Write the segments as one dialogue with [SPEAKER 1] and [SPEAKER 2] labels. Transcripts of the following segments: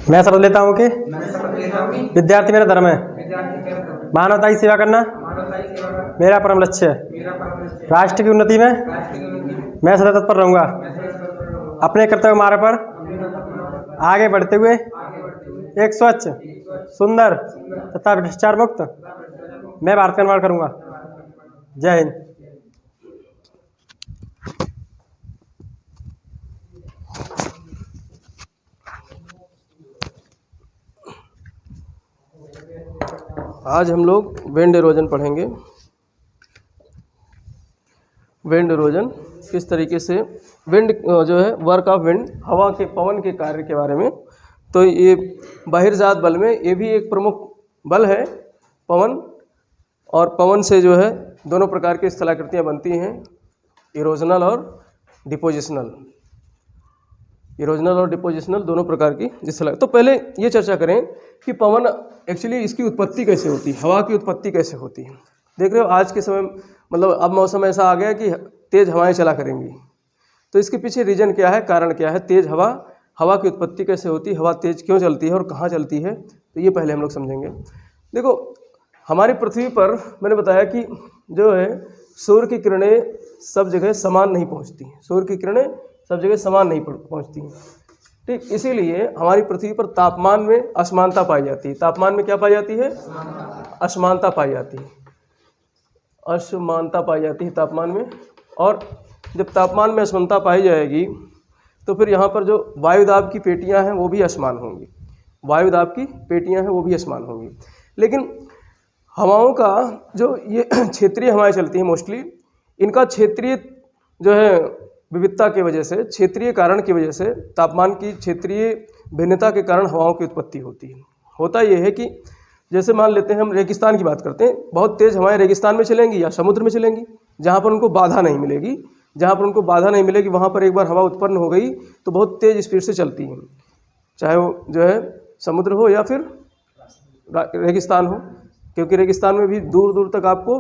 [SPEAKER 1] मैं शपथ लेता हूँ कि विद्यार्थी मेरा धर्म है, मानवता की सेवा करना मेरा परम लक्ष्य है, राष्ट्र की उन्नति में मैं सदा तत्पर रहूँगा, अपने कर्तव्य मार्ग पर आगे बढ़ते हुए एक स्वच्छ, सुंदर तथा भ्रष्टाचार मुक्त मैं भारत का निर्माण करूँगा। जय हिंद। आज हम लोग विंड इरोजन पढ़ेंगे। विंड इरोजन किस तरीके से, विंड जो है वर्क ऑफ विंड, हवा के पवन के कार्य के बारे में। तो ये बहिर्जात बल में ये भी एक प्रमुख बल है पवन, और पवन से जो है दोनों प्रकार की स्थलाकृतियाँ बनती हैं, इरोजनल और डिपोजिशनल। इरोजनल और डिपोजिशनल दोनों प्रकार की स्थला। तो पहले ये चर्चा करें कि पवन एक्चुअली इसकी उत्पत्ति कैसे होती है, हवा की उत्पत्ति कैसे होती है। देख रहे हो आज के समय मतलब अब मौसम ऐसा आ गया कि तेज़ हवाएं चला करेंगी, तो इसके पीछे रीज़न क्या है, कारण क्या है, तेज़ हवा की उत्पत्ति कैसे होती है, हवा तेज़ क्यों चलती है और कहाँ चलती है, तो ये पहले हम लोग समझेंगे। देखो हमारी पृथ्वी पर मैंने बताया कि जो है सूर्य की किरणें सब जगह समान नहीं पहुँचती, सूर्य की किरणें सब जगह समान नहीं पहुँचती हैं, ठीक। इसीलिए हमारी पृथ्वी पर तापमान में असमानता पाई जाती है। तापमान में क्या पाई जाती है, असमानता पाई जाती है, असमानता पाई जाती है तापमान में। और जब तापमान में असमानता पाई जाएगी तो फिर यहाँ पर जो वायुदाब की पेटियाँ हैं वो भी असमान होंगी, वायुदाब की पेटियाँ हैं वो भी असमान होंगी। लेकिन हवाओं का जो ये क्षेत्रीय हवाएं चलती हैं मोस्टली, इनका क्षेत्रीय जो है विविधता की वजह से, क्षेत्रीय कारण की वजह से, तापमान की क्षेत्रीय भिन्नता के कारण हवाओं की उत्पत्ति होती है। होता यह है कि जैसे मान लेते हैं हम रेगिस्तान की बात करते हैं, बहुत तेज़ हवाएं रेगिस्तान में चलेंगी या समुद्र में चलेंगी, जहाँ पर उनको बाधा नहीं मिलेगी, जहाँ पर उनको बाधा नहीं मिलेगी वहाँ पर एक बार हवा उत्पन्न हो गई तो बहुत तेज़ स्पीड से चलती हैं, चाहे वो जो है समुद्र हो या फिर रेगिस्तान हो। क्योंकि रेगिस्तान में भी दूर दूर तक आपको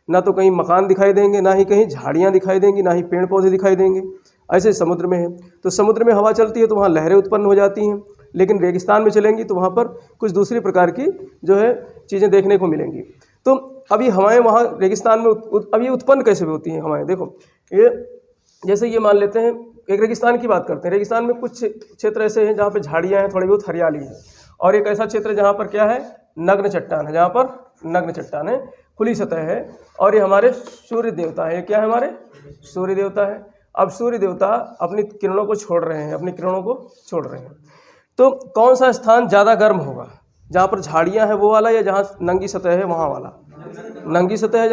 [SPEAKER 1] ना तो कहीं मकान दिखाई देंगे, ना ही कहीं झाड़ियाँ दिखाई देंगी, ना ही पेड़ पौधे दिखाई देंगे। ऐसे समुद्र में है तो समुद्र में हवा चलती है तो वहाँ लहरें उत्पन्न हो जाती हैं, लेकिन रेगिस्तान में चलेंगी तो वहाँ पर कुछ दूसरी प्रकार की जो है चीज़ें देखने को मिलेंगी। तो अभी हवाएं वहाँ रेगिस्तान में अभी उत्पन्न कैसे होती हैं हवाएं, देखो ये जैसे ये मान लेते हैं एक रेगिस्तान की बात करते हैं। रेगिस्तान में कुछ क्षेत्र ऐसे हैं जहाँ पर झाड़ियाँ हैं, थोड़ी बहुत हरियाली है, और एक ऐसा क्षेत्र जहाँ पर क्या है, नग्न चट्टान है, जहाँ पर नग्न चट्टान है, खुली सतह है, और ये हमारे सूर्य देवता है। क्या है, हमारे सूर्य देवता है। अब सूर्य देवता अपनी किरणों को छोड़ रहे हैं, अपनी किरणों को छोड़ रहे हैं, तो कौन सा स्थान ज़्यादा गर्म होगा, जहाँ पर झाड़ियाँ हैं वो वाला या जहाँ नंगी सतह है वहाँ वाला? नंगी सतह है,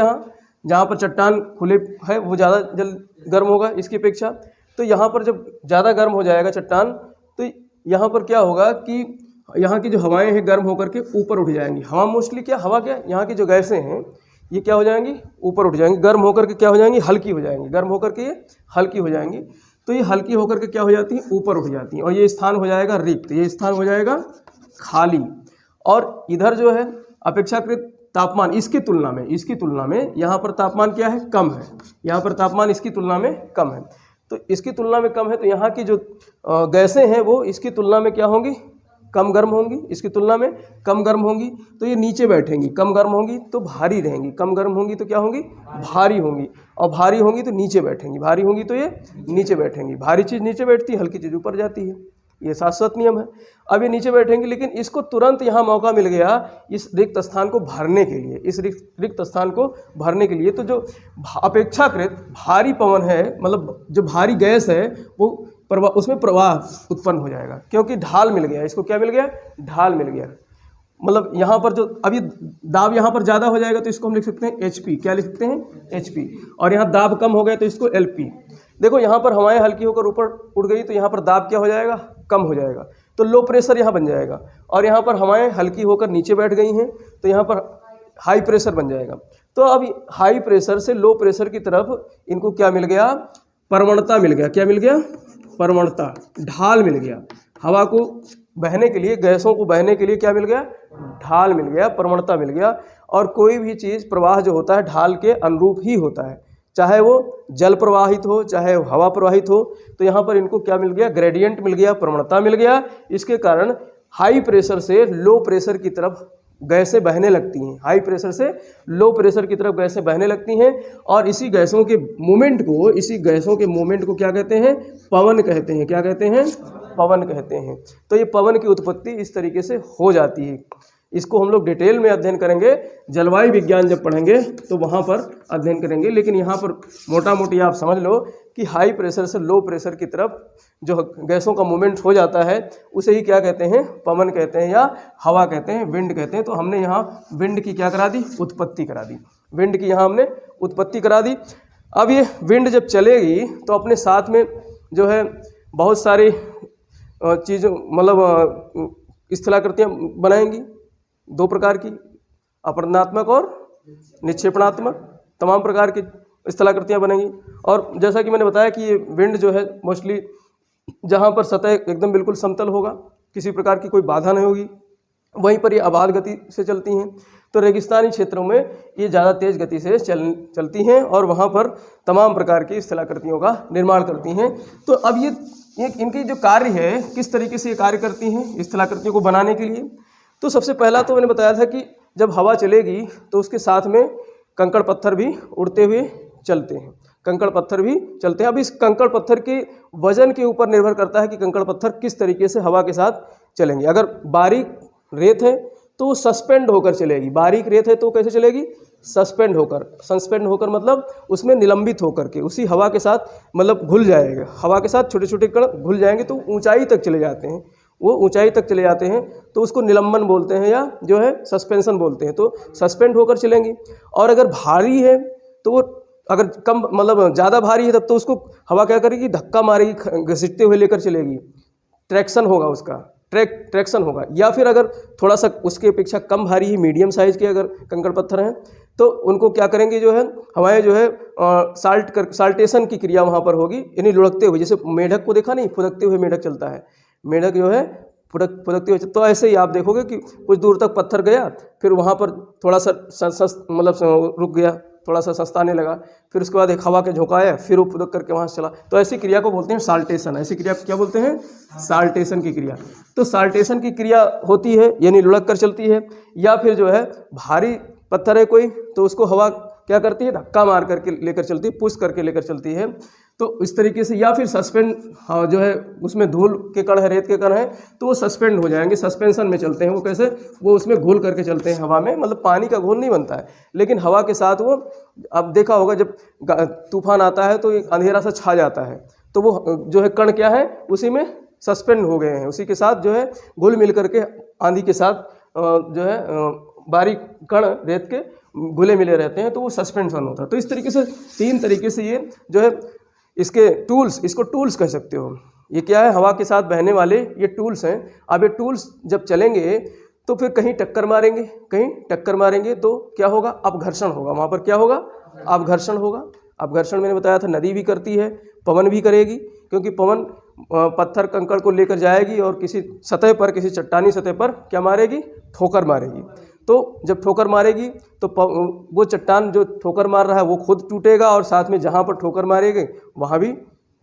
[SPEAKER 1] जहाँ पर चट्टान खुले है वो ज़्यादा जल्द गर्म होगा इसकी अपेक्षा। तो यहाँ पर जब ज़्यादा गर्म हो जाएगा चट्टान, तो यहाँ पर क्या होगा कि यहाँ की जो हवाएं हैं गर्म होकर के ऊपर उठ जाएंगी। हवा मोस्टली क्या, हवा क्या, यहाँ की जो गैसें हैं ये क्या हो जाएंगी, ऊपर उठ जाएंगी, गर्म होकर के क्या हो जाएंगी, हल्की हो जाएंगी, गर्म होकर के ये हल्की हो जाएंगी। तो ये हल्की होकर के क्या हो जाती है, ऊपर उठ जाती हैं, और ये स्थान हो जाएगा रिक्त, ये स्थान हो जाएगा खाली। और इधर जो है अपेक्षाकृत तापमान इसकी तुलना में यहाँ पर तापमान क्या है, कम है, यहाँ पर तापमान इसकी तुलना में कम है। तो इसकी तुलना में कम है तो यहाँ की जो गैसें हैं वो इसकी तुलना में क्या होंगी, कम गर्म होंगी, इसकी तुलना में कम गर्म होंगी, तो ये नीचे बैठेंगी। कम गर्म होंगी तो भारी रहेंगी, कम गर्म होंगी तो क्या होंगी, भारी होंगी, और भारी होंगी तो नीचे बैठेंगी, भारी होंगी तो ये नीचे बैठेंगी। भारी चीज़ नीचे बैठती है, हल्की चीज़ ऊपर जाती है, ये शाश्वत नियम है। अब ये नीचे बैठेंगी, लेकिन इसको तुरंत यहाँ मौका मिल गया इस रिक्त स्थान को भरने के लिए, इस रिक्त स्थान को भरने के लिए। तो जो अपेक्षाकृत भारी पवन है, मतलब जो भारी गैस है, वो उसमें प्रवाह उत्पन्न हो जाएगा, क्योंकि ढाल मिल गया इसको। क्या मिल गया, ढाल मिल गया। मतलब यहाँ पर जो अभी दाब यहाँ पर ज़्यादा हो जाएगा तो इसको हम लिख सकते हैं HP। क्या लिख सकते हैं, HP। और यहाँ दाब कम हो गया तो इसको LP। देखो यहाँ पर हवाएं हल्की होकर ऊपर उड़ गई तो यहाँ पर दाब क्या हो जाएगा, कम हो जाएगा, तो लो प्रेशर यहाँ बन जाएगा। और यहाँ पर हवाएं हल्की होकर नीचे बैठ गई हैं तो यहाँ पर हाई प्रेशर बन जाएगा। तो अब हाई प्रेशर से लो प्रेशर की तरफ इनको क्या मिल गया, प्रवणता मिल गया। क्या मिल गया, प्रवणता, ढाल मिल गया। हवा को बहने के लिए, गैसों को बहने के लिए क्या मिल गया, ढाल मिल गया, प्रवणता मिल गया। और कोई भी चीज़ प्रवाह जो होता है ढाल के अनुरूप ही होता है, चाहे वो जल प्रवाहित हो चाहे हवा प्रवाहित हो। तो यहाँ पर इनको क्या मिल गया, ग्रेडियंट मिल गया, प्रवणता मिल गया। इसके कारण हाई प्रेशर से लो प्रेशर की तरफ गैसें बहने लगती हैं, हाई प्रेशर से लो प्रेशर की तरफ गैसें बहने लगती हैं, और इसी गैसों के मूवमेंट को क्या कहते हैं? पवन कहते हैं। क्या कहते हैं? पवन कहते हैं। तो ये पवन की उत्पत्ति इस तरीके से हो जाती है। इसको हम लोग डिटेल में अध्ययन करेंगे, जलवायु विज्ञान जब पढ़ेंगे तो वहाँ पर अध्ययन करेंगे, लेकिन यहाँ पर मोटा मोटी आप समझ लो कि हाई प्रेशर से लो प्रेशर की तरफ जो गैसों का मूवमेंट हो जाता है उसे ही क्या कहते हैं? पवन कहते हैं या हवा कहते हैं, विंड कहते हैं। तो हमने यहाँ विंड की क्या करा दी? उत्पत्ति करा दी। विंड की यहाँ हमने उत्पत्ति करा दी। अब ये विंड जब चलेगी तो अपने साथ में जो है बहुत सारी चीज़ों मतलब स्थलाकृतियाँ बनाएंगी, दो प्रकार की, अपरदनात्मक और निक्षेपणात्मक, तमाम प्रकार की स्थलाकृतियाँ बनेंगी। और जैसा कि मैंने बताया कि ये विंड जो है मोस्टली जहाँ पर सतह एकदम बिल्कुल समतल होगा, किसी प्रकार की कोई बाधा नहीं होगी, वहीं पर ये अबाध गति से चलती हैं। तो रेगिस्तानी क्षेत्रों में ये ज़्यादा तेज़ गति से चलती हैं और वहाँ पर तमाम प्रकार की स्थलाकृतियों का निर्माण करती हैं। तो अब ये इनकी जो कार्य है, किस तरीके से ये कार्य करती हैं स्थलाकृतियों को बनाने के लिए? तो सबसे पहला तो मैंने बताया था कि जब हवा चलेगी तो उसके साथ में कंकड़ पत्थर भी उड़ते हुए चलते हैं, कंकड़ पत्थर भी चलते हैं। अब इस कंकड़ पत्थर के वजन के ऊपर निर्भर करता है कि कंकड़ पत्थर किस तरीके से हवा के साथ चलेंगे। अगर बारीक रेत है तो वो सस्पेंड होकर चलेगी, बारीक रेत है तो कैसे चलेगी? सस्पेंड होकर मतलब उसमें निलंबित होकर के उसी हवा के साथ मतलब घुल जाएगा, हवा के साथ छोटे छोटे कण घुल जाएंगे तो ऊंचाई तक चले जाते हैं, वो ऊंचाई तक चले जाते हैं तो उसको निलंबन बोलते हैं या जो है सस्पेंशन बोलते हैं। तो सस्पेंड होकर चलेंगी। और अगर भारी है तो वो अगर कम मतलब ज़्यादा भारी है तब तो उसको हवा क्या करेगी? धक्का मारेगी, घसीटते हुए लेकर चलेगी, ट्रैक्शन होगा उसका, ट्रैक्शन होगा। या फिर अगर थोड़ा सा उसके अपेक्षा कम भारी है, मीडियम साइज़ के अगर कंकड़ पत्थर हैं तो उनको क्या करेंगे? जो है हवाएं जो है साल्टेशन की क्रिया वहाँ पर होगी, यानी लुढ़कते हुए। जैसे मेढक को देखा नहीं, फुदकते हुए मेढक चलता है, मेढक जो है फुदकते हुए। तो ऐसे ही आप देखोगे कि कुछ दूर तक पत्थर गया, फिर वहाँ पर थोड़ा सा मतलब रुक गया, थोड़ा सा सस्ताने लगा, फिर उसके बाद एक हवा के झोंकाया, फिर वो फुदक करके वहाँ से चला। तो ऐसी क्रिया को बोलते हैं साल्टेशन। ऐसी क्रिया क्या बोलते हैं? साल्टेशन की क्रिया। तो साल्टेशन की क्रिया होती है यानी लुढ़क कर चलती है। या फिर जो है भारी पत्थर है कोई तो उसको हवा क्या करती है? धक्का मार करके लेकर चलती है, पुश करके लेकर चलती है। तो इस तरीके से। या फिर सस्पेंड जो है उसमें धूल के कण है, रेत के कण है, तो वो सस्पेंड हो जाएंगे, सस्पेंशन में चलते हैं। वो कैसे? वो उसमें घोल करके चलते हैं हवा में, मतलब पानी का घोल नहीं बनता है लेकिन हवा के साथ वो, अब देखा होगा जब तूफान आता है तो एक अंधेरा सा छा जाता है तो वो जो है कण क्या है उसी में सस्पेंड हो गए हैं, उसी के साथ जो है घुल मिल करके आंधी के साथ जो है बारीक कण रेत के घुले मिले रहते हैं तो वो सस्पेंशन होता है। तो इस तरीके से 3 तरीके से ये जो है इसके टूल्स, इसको टूल्स कह सकते हो। ये क्या है? हवा के साथ बहने वाले ये टूल्स हैं। अब ये टूल्स जब चलेंगे तो फिर कहीं टक्कर मारेंगे, कहीं टक्कर मारेंगे तो क्या होगा? अपघर्षण होगा। वहाँ पर क्या होगा? अपघर्षण होगा। अपघर्षण मैंने बताया था नदी भी करती है, पवन भी करेगी, क्योंकि पवन पत्थर कंकड़ को लेकर जाएगी और किसी सतह पर, किसी चट्टानी सतह पर क्या मारेगी? ठोकर मारेगी। तो जब ठोकर मारेगी तो वो चट्टान जो ठोकर मार रहा है वो खुद टूटेगा और साथ में जहाँ पर ठोकर मारेगी वहाँ भी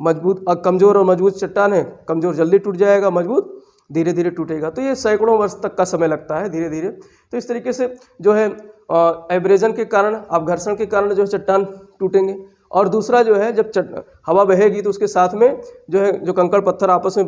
[SPEAKER 1] मजबूत, कमज़ोर और मजबूत चट्टान है, कमज़ोर जल्दी टूट जाएगा, मजबूत धीरे धीरे टूटेगा। तो ये सैकड़ों वर्ष तक का समय लगता है धीरे धीरे। तो इस तरीके से जो है एब्रेजन के कारण, अपघर्षण के कारण जो है चट्टान टूटेंगे। और दूसरा जो है जब हवा बहेगी तो उसके साथ में जो है जो कंकड़ पत्थर आपस में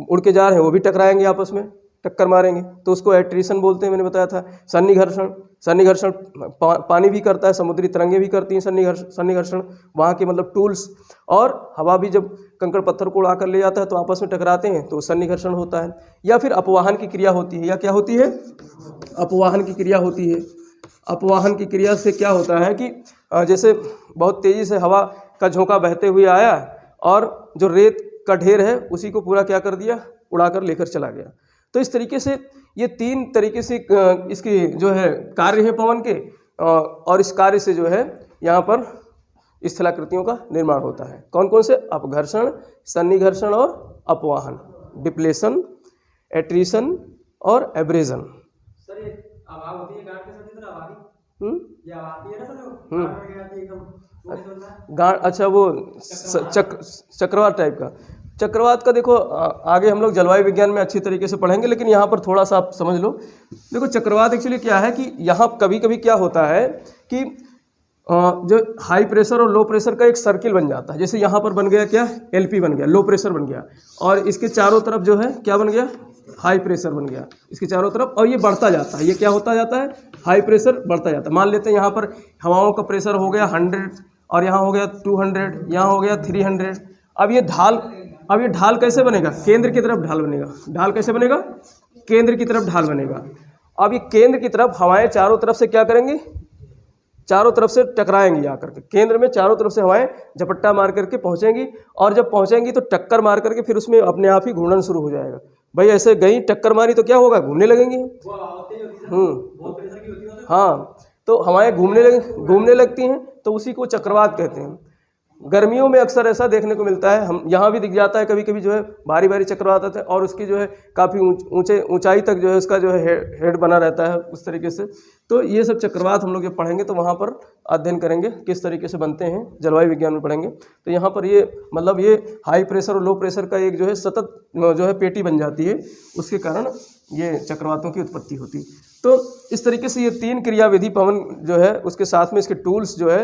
[SPEAKER 1] उड़ के जा रहे हैं वो भी टकराएंगे, आपस में टक्कर मारेंगे, तो उसको एट्रिशन बोलते हैं। मैंने बताया था सन्निघर्षण पानी भी करता है, समुद्री तरंगे भी करती हैं सन्निघर्षण, वहाँ के मतलब टूल्स। और हवा भी जब कंकड़ पत्थर को उड़ा कर ले जाता है तो आपस में टकराते हैं तो सन्निघर्षण होता है। या फिर अपवाहन की क्रिया होती है। या क्या होती है? अपवाहन की क्रिया होती है। अपवाहन की क्रिया से क्या होता है कि जैसे बहुत तेज़ी से हवा का झोंका बहते हुए आया और जो रेत का ढेर है उसी को पूरा क्या कर दिया? उड़ाकर लेकर चला गया। तो इस तरीके से ये 3 तरीके से इसकी जो है कार्य है पवन के, और इस कार्य से जो है यहाँ पर स्थलाकृतियों का निर्माण होता है। कौन कौन से? अपघर्षण, सन्निघर्षण और अपवाहन, डिप्लेशन, एट्रिशन और एब्रेजन।
[SPEAKER 2] सर ये आवाज होती है गांठ के साथ, इधर आवाज ये आवाज है ना सर, गांठ में आती है एकदम
[SPEAKER 1] गांठ। अच्छा, वो चक्रवात टाइप का। चक्रवात का देखो आगे हम लोग जलवायु विज्ञान में अच्छी तरीके से पढ़ेंगे, लेकिन यहाँ पर थोड़ा सा आप समझ लो। देखो चक्रवात एक्चुअली क्या है कि यहाँ कभी कभी क्या होता है कि जो हाई प्रेशर और लो प्रेशर का एक सर्किल बन जाता है। जैसे यहाँ पर बन गया क्या, एलपी बन गया, लो प्रेशर बन गया, और इसके चारों तरफ जो है क्या बन गया, हाई प्रेशर बन गया इसके चारों तरफ, और ये बढ़ता जाता है। ये क्या होता जाता है, हाई प्रेशर बढ़ता जाता है। मान लेते हैं यहाँ पर हवाओं का प्रेशर हो गया 100, और यहाँ हो गया 200, यहाँ हो गया 300। अब ये ढाल कैसे बनेगा, केंद्र की तरफ ढाल बनेगा। ढाल कैसे बनेगा, केंद्र की तरफ ढाल बनेगा। अब ये केंद्र की तरफ हवाएं चारों तरफ से क्या करेंगी, चारों तरफ से टकराएंगी आकर के केंद्र में, चारों तरफ से हवाएं झपट्टा मार करके पहुंचेंगी, और जब पहुंचेंगी तो टक्कर मार करके फिर उसमें अपने आप ही घूमना शुरू हो जाएगा। भाई ऐसे गई टक्कर मारी तो क्या होगा, घूमने लगेंगी। हाँ, तो हवाएं घूमने लगती हैं, तो उसी को चक्रवात कहते हैं। गर्मियों में अक्सर ऐसा देखने को मिलता है, हम यहाँ भी दिख जाता है कभी कभी जो है, भारी भारी चक्रवात आते हैं, और उसकी जो है काफ़ी ऊंचाई तक जो है उसका जो है हेड बना रहता है उस तरीके से। तो ये सब चक्रवात हम लोग जब पढ़ेंगे तो वहाँ पर अध्ययन करेंगे किस तरीके से बनते हैं, जलवायु विज्ञान में पढ़ेंगे। तो यहाँ पर ये मतलब ये हाई प्रेशर और लो प्रेशर का एक जो है सतत जो है पेटी बन जाती है, उसके कारण ये चक्रवातों की उत्पत्ति होती है। तो इस तरीके से ये 3 क्रियाविधि पवन जो है उसके साथ में इसके टूल्स जो है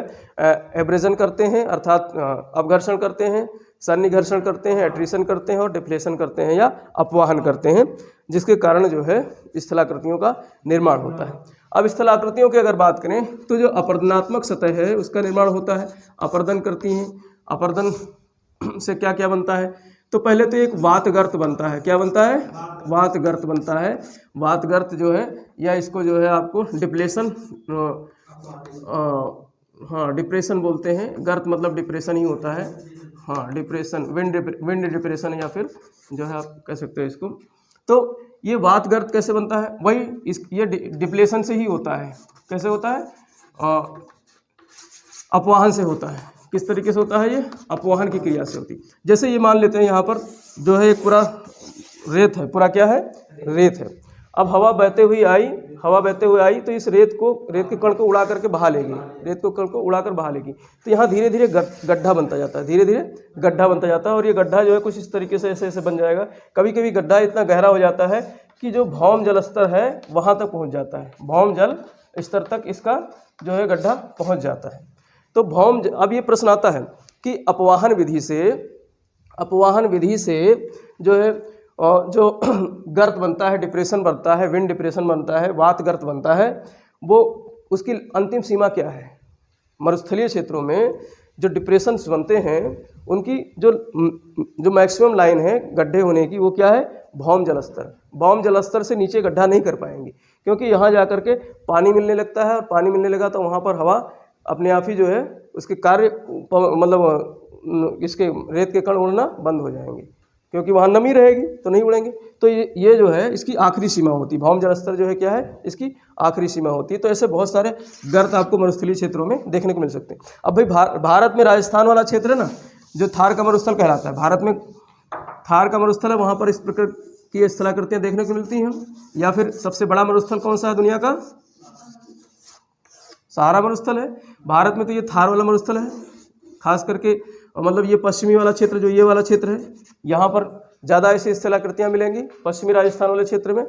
[SPEAKER 1] एब्रेजन करते हैं, अर्थात अपघर्षण करते हैं, सन्निघर्षण करते हैं, एट्रिशन करते हैं, और डिफ्लेशन करते हैं या अपवाहन करते हैं, जिसके कारण जो है स्थलाकृतियों का निर्माण होता है। अब स्थलाकृतियों की अगर बात करें तो जो अपर्दनात्मक सतह है उसका निर्माण होता है, अपर्दन करती हैं। अपर्दन से क्या क्या बनता है, तो पहले तो एक वातगर्त बनता है। क्या बनता है, वातगर्त बनता है। वातगर्त जो है, या इसको जो है आपको डिप्लेशन, हाँ डिप्रेशन बोलते हैं। गर्त मतलब डिप्रेशन ही होता है, हाँ डिप्रेशन, विंड डिप्रेशन, या फिर जो है आप कह सकते हो इसको। तो ये वातगर्त कैसे बनता है, वही ये डिप्लेशन से ही होता है। कैसे होता है, अपवाहन से होता है। किस तरीके से होता है, ये अपवाहन की क्रिया से होती है। जैसे ये मान लेते हैं यहाँ पर जो है एक पूरा रेत है, पूरा क्या है, रेत है। अब हवा बहते हुए आई तो इस रेत के कण को उड़ा करके बहा लेगी, रेत को कण को उड़ाकर बहा लेगी। तो यहाँ धीरे धीरे गड्ढा बनता जाता है, धीरे धीरे गड्ढा बनता जाता है, और ये गड्ढा जो है कुछ इस तरीके से ऐसे ऐसे बन जाएगा। कभी कभी गड्ढा इतना गहरा हो जाता है कि जो भौम जल स्तर है वहाँ तक पहुँच जाता है, भौम जल स्तर तक इसका जो है गड्ढा पहुँच जाता है। तो अब ये प्रश्न आता है कि अपवाहन विधि से जो है जो गर्त बनता है, डिप्रेशन बनता है, विंड डिप्रेशन बनता है, वात गर्त बनता है, वो उसकी अंतिम सीमा क्या है। मरुस्थलीय क्षेत्रों में जो डिप्रेशंस बनते हैं उनकी जो मैक्सिमम लाइन है गड्ढे होने की, वो क्या है, भौम जलस्तर। भौम जलस्तर से नीचे गड्ढा नहीं कर पाएंगे, क्योंकि यहाँ जा कर के पानी मिलने लगता है, और पानी मिलने लगा तो वहाँ पर हवा अपने आप ही जो है उसके कार्य मतलब इसके रेत के कण उड़ना बंद हो जाएंगे, क्योंकि वहाँ नमी रहेगी तो नहीं उड़ेंगे। तो ये जो है इसकी आखिरी सीमा होती है। भौम जलस्तर जो है क्या है, इसकी आखिरी सीमा होती है। तो ऐसे बहुत सारे गर्त आपको मरुस्थलीय क्षेत्रों में देखने को मिल सकते हैं। अब भाई भारत में राजस्थान वाला क्षेत्र है ना, जो थार का मरुस्थल कहलाता है, भारत में थार का मरुस्थल है, वहाँ पर इस प्रकार की स्थलाकृतियाँ देखने को मिलती हैं। या फिर सबसे बड़ा मरुस्थल कौन सा है दुनिया का, सहारा मरुस्थल है। भारत में तो ये थार वाला मरुस्थल है, खास करके मतलब ये पश्चिमी वाला क्षेत्र, जो ये वाला क्षेत्र है, यहाँ पर ज़्यादा ऐसी स्थलाकृतियाँ मिलेंगी। पश्चिमी राजस्थान वाले क्षेत्र में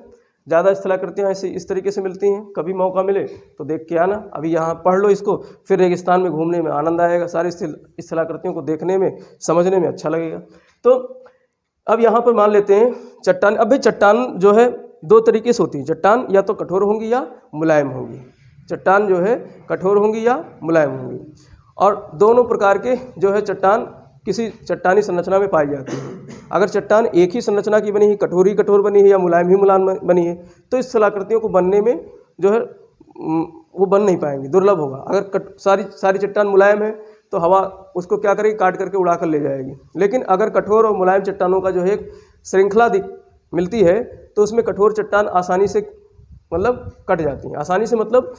[SPEAKER 1] ज़्यादा स्थलाकृतियाँ ऐसे इस तरीके से मिलती हैं। कभी मौका मिले तो देख के आना, अभी यहाँ पढ़ लो इसको, फिर रेगिस्तान में घूमने में आनंद आएगा, सारी स्थलाकृतियों को देखने में, समझने में अच्छा लगेगा। तो अब यहाँ पर मान लेते हैं चट्टान। अब भाई चट्टान जो है 2 तरीके से होती है, चट्टान या तो कठोर होंगी या मुलायम होंगी। चट्टान जो है कठोर होंगी या मुलायम होंगी, और दोनों प्रकार के जो है चट्टान किसी चट्टानी संरचना में पाई जाती है। अगर चट्टान एक ही संरचना की बनी है, कठोर ही कठोर बनी है या मुलायम ही मुलायम बनी है, तो इस स्थलाकृतियों को बनने में जो है वो बन नहीं पाएंगी, दुर्लभ होगा। अगर सारी चट्टान मुलायम है तो हवा उसको क्या करेगी, काट करके उड़ा कर ले जाएगी। लेकिन अगर कठोर और मुलायम चट्टानों का जो है एक श्रृंखला मिलती है, तो उसमें कठोर चट्टान आसानी से मतलब कट जाती हैं। आसानी से मतलब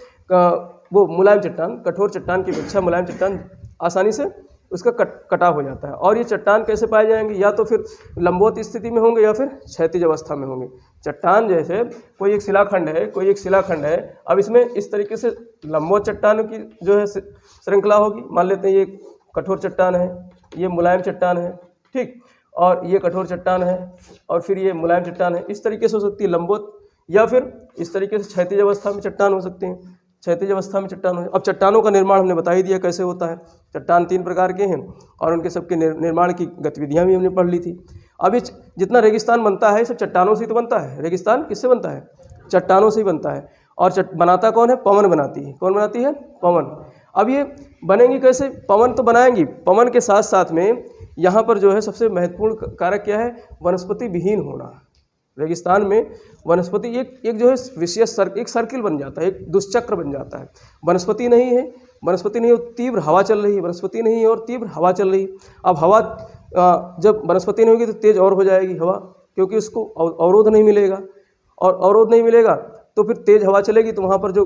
[SPEAKER 1] वो मुलायम चट्टान, कठोर चट्टान की अपेक्षा मुलायम चट्टान आसानी से उसका कटाव हो जाता है। और ये चट्टान कैसे पाए जाएंगे, या तो फिर लंबवत स्थिति में होंगे या फिर क्षैतिज अवस्था में होंगे। चट्टान जैसे कोई एक शिलाखंड है, अब इसमें इस तरीके से लंबवत चट्टानों की जो है श्रृंखला होगी। मान लेते हैं ये कठोर चट्टान है, ये मुलायम चट्टान है, ठीक। और ये कठोर चट्टान है, और फिर ये मुलायम चट्टान है। इस तरीके से हो सकती है लंबवत, या फिर इस तरीके से क्षैतिज अवस्था में चट्टान हो सकते हैं, क्षैतिज अवस्था में चट्टान हो। अब चट्टानों का निर्माण हमने बता ही दिया कैसे होता है। चट्टान 3 प्रकार के हैं और उनके सबके निर्माण की गतिविधियाँ भी हमने पढ़ ली थी। अब ये जितना रेगिस्तान बनता है सब चट्टानों से ही तो बनता है। रेगिस्तान किससे बनता है? चट्टानों से ही बनता है। और बनाता कौन है? पवन बनाती है। कौन बनाती है? पवन। अब ये बनेंगी कैसे? पवन तो बनाएंगी, पवन के साथ साथ में यहाँ पर जो है सबसे महत्वपूर्ण कारक क्या है? वनस्पति विहीन होना। रेगिस्तान में वनस्पति एक जो है विशेष एक सर्किल बन जाता है, एक दुष्चक्र बन जाता है। वनस्पति नहीं है, वनस्पति नहीं और तीव्र हवा चल रही है, वनस्पति नहीं है और तीव्र हवा चल रही। अब हवा जब वनस्पति नहीं होगी तो तेज़ और हो जाएगी हवा, क्योंकि उसको अवरोध नहीं मिलेगा, और अवरोध नहीं मिलेगा तो फिर तेज़ हवा चलेगी तो वहाँ पर जो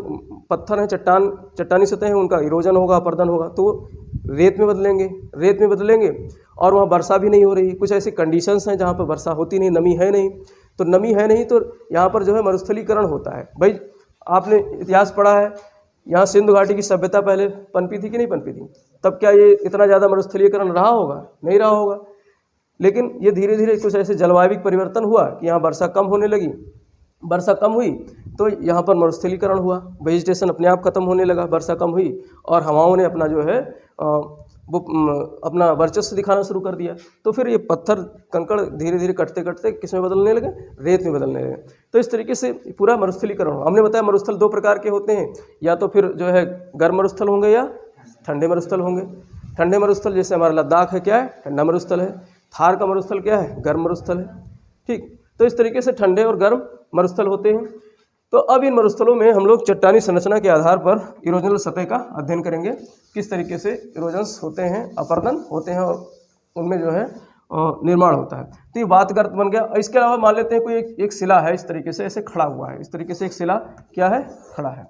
[SPEAKER 1] पत्थर हैं, चट्टानी सतह हैं, उनका इरोजन होगा, अपरदन होगा, तो वो रेत में बदलेंगे और वहाँ वर्षा भी नहीं हो रही। कुछ ऐसी कंडीशंस हैं जहाँ पर वर्षा होती नहीं, नमी है नहीं, तो नमी है नहीं तो यहाँ पर जो है मरुस्थलीकरण होता है। भाई आपने इतिहास पढ़ा है, यहाँ सिंधु घाटी की सभ्यता पहले पनपी थी कि नहीं पनपी थी? तब क्या ये इतना ज़्यादा मरुस्थलीकरण रहा होगा? नहीं रहा होगा। लेकिन ये धीरे धीरे कुछ ऐसे जलवायु परिवर्तन हुआ कि यहाँ वर्षा कम होने लगी, वर्षा कम हुई तो यहाँ पर मरुस्थलीकरण हुआ, वेजिटेशन अपने आप खत्म होने लगा, वर्षा कम हुई और हवाओं ने अपना जो है वो अपना वर्चस्व दिखाना शुरू कर दिया। तो फिर ये पत्थर कंकड़ धीरे धीरे कटते कटते किस में बदलने लगे? रेत में बदलने लगे। तो इस तरीके से पूरा मरुस्थलीकरण हुआ। हमने बताया मरुस्थल 2 प्रकार के होते हैं, या तो फिर जो है गर्म मरुस्थल होंगे या ठंडे मरुस्थल होंगे। ठंडे मरुस्थल जैसे हमारा लद्दाख है, क्या है? ठंडा मरुस्थल है। थार का मरुस्थल क्या है? गर्म मरुस्थल है। ठीक, तो इस तरीके से ठंडे और गर्म मरुस्थल होते हैं। तो अब इन मरुस्थलों में हम लोग चट्टानी संरचना के आधार पर इरोजनल सतह का अध्ययन करेंगे, किस तरीके से इरोजन्स होते हैं, अपरदन होते हैं और उनमें जो है निर्माण होता है। तो ये वातगर्त बन गया। इसके अलावा मान लेते हैं कोई एक शिला है, इस तरीके से ऐसे खड़ा हुआ है, इस तरीके से एक शिला क्या है? खड़ा है।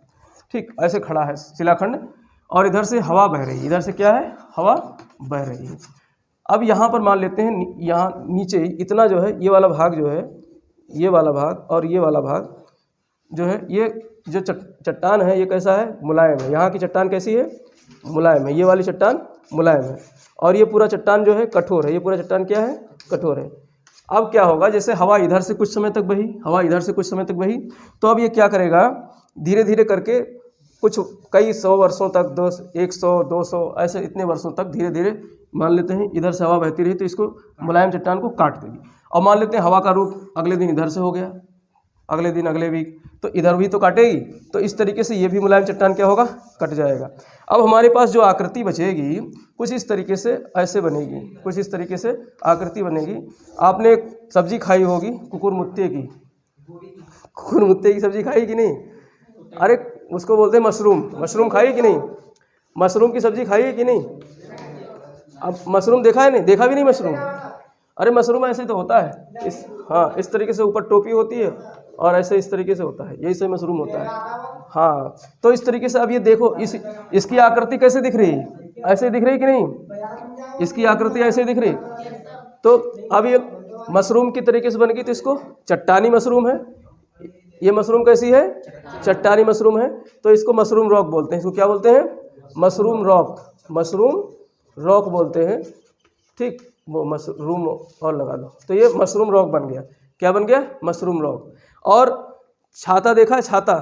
[SPEAKER 1] ठीक, ऐसे खड़ा है शिलाखंड और इधर से हवा बह रही है, इधर से क्या है? हवा बह रही है। अब यहाँ पर मान लेते हैं यहाँ नीचे इतना जो है, ये वाला भाग जो है, ये वाला भाग और ये वाला भाग जो है, ये जो चट्टान है ये कैसा है? मुलायम है। यहाँ की चट्टान कैसी है? मुलायम है। ये वाली चट्टान मुलायम है और ये पूरा चट्टान जो है कठोर है। ये पूरा चट्टान क्या है? कठोर है। अब क्या होगा? जैसे हवा इधर से कुछ समय तक बही, हवा इधर से कुछ समय तक बही, तो अब ये क्या करेगा? धीरे धीरे करके कुछ कई 100 वर्षों तक, 100, 200 ऐसे इतने वर्षों तक धीरे धीरे मान लेते हैं इधर से हवा बहती रही तो इसको मुलायम चट्टान को काट देगी। और मान लेते हैं हवा का रूप अगले दिन इधर से हो गया, अगले दिन अगले वीक तो इधर भी तो काटेगी, तो इस तरीके से ये भी मुलायम चट्टान क्या होगा? कट जाएगा। अब हमारे पास जो आकृति बचेगी कुछ इस तरीके से ऐसे बनेगी, कुछ इस तरीके से आकृति बनेगी। आपने एक सब्जी खाई होगी कुकुरमुत्ते की, कुकुरमुत्ते की सब्जी खाई कि नहीं? अरे उसको बोलते हैं मशरूम। मशरूम खाई कि नहीं? मशरूम की सब्जी खाई है कि नहीं? अब मशरूम देखा है? नहीं देखा भी नहीं मशरूम? अरे मशरूम ऐसे तो होता है, इस तरीके से ऊपर टोपी होती है और ऐसे इस तरीके से होता है, यही से मशरूम होता है। हाँ, तो इस तरीके से अब ये देखो इसकी आकृति कैसे दिख रही? ऐसे दिख रही कि नहीं? इसकी आकृति ऐसे दिख रही। तो अब ये मशरूम की तरीके से बन गई, तो इसको चट्टानी मशरूम है। ये मशरूम कैसी है? चट्टानी मशरूम है। तो इसको मशरूम रॉक बोलते हैं। इसको क्या बोलते हैं? मशरूम रॉक, मशरूम रॉक बोलते हैं। ठीक, वो मशरूम और लगा दो, तो ये मशरूम रॉक बन गया। क्या बन गया? Mushroom rock. और छाता देखा है? छाता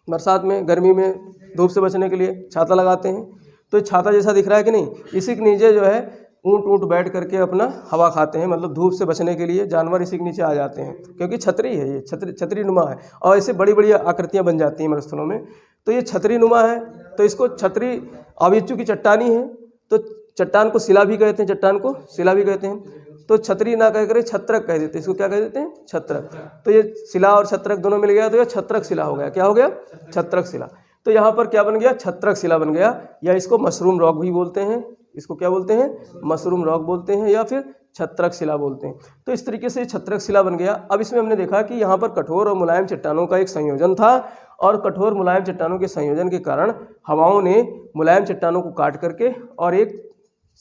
[SPEAKER 1] बरसात में, गर्मी में धूप से बचने के लिए छाता लगाते हैं, तो छाता जैसा दिख रहा है कि नहीं? इसी के नीचे जो है ऊँट बैठ करके अपना हवा खाते हैं, मतलब धूप से बचने के लिए जानवर इसी के नीचे आ जाते हैं, क्योंकि छतरी है, ये छतरी नुमा है और ऐसे बड़ी बड़ी आकृतियाँ बन जाती हैं मरुस्थलों में। तो ये छतरी नुमा है, तो इसको छतरी, अब ये चूँकि चट्टानी है तो चट्टान को शिला भी कहते हैं, चट्टान को शिला भी कहते हैं। तो छतरी ना कह कर छत्रक कह देते हैं। इसको क्या कह देते हैं? छत्रक। तो ये शिला और छत्रक दोनों मिल गया तो ये छत्रक शिला हो गया। क्या हो गया? छत्रक शिला। तो यहाँ पर क्या बन गया? छत्रक शिला बन गया, या इसको मशरूम रॉक भी बोलते हैं। इसको क्या बोलते हैं? मशरूम रॉक बोलते हैं, या फिर छत्रक शिला बोलते हैं। तो इस तरीके से छत्रक शिला बन गया। अब इसमें हमने देखा कि यहाँ पर कठोर और मुलायम चट्टानों का एक संयोजन था, और कठोर मुलायम चट्टानों के संयोजन के कारण हवाओं ने मुलायम चट्टानों को काट करके और एक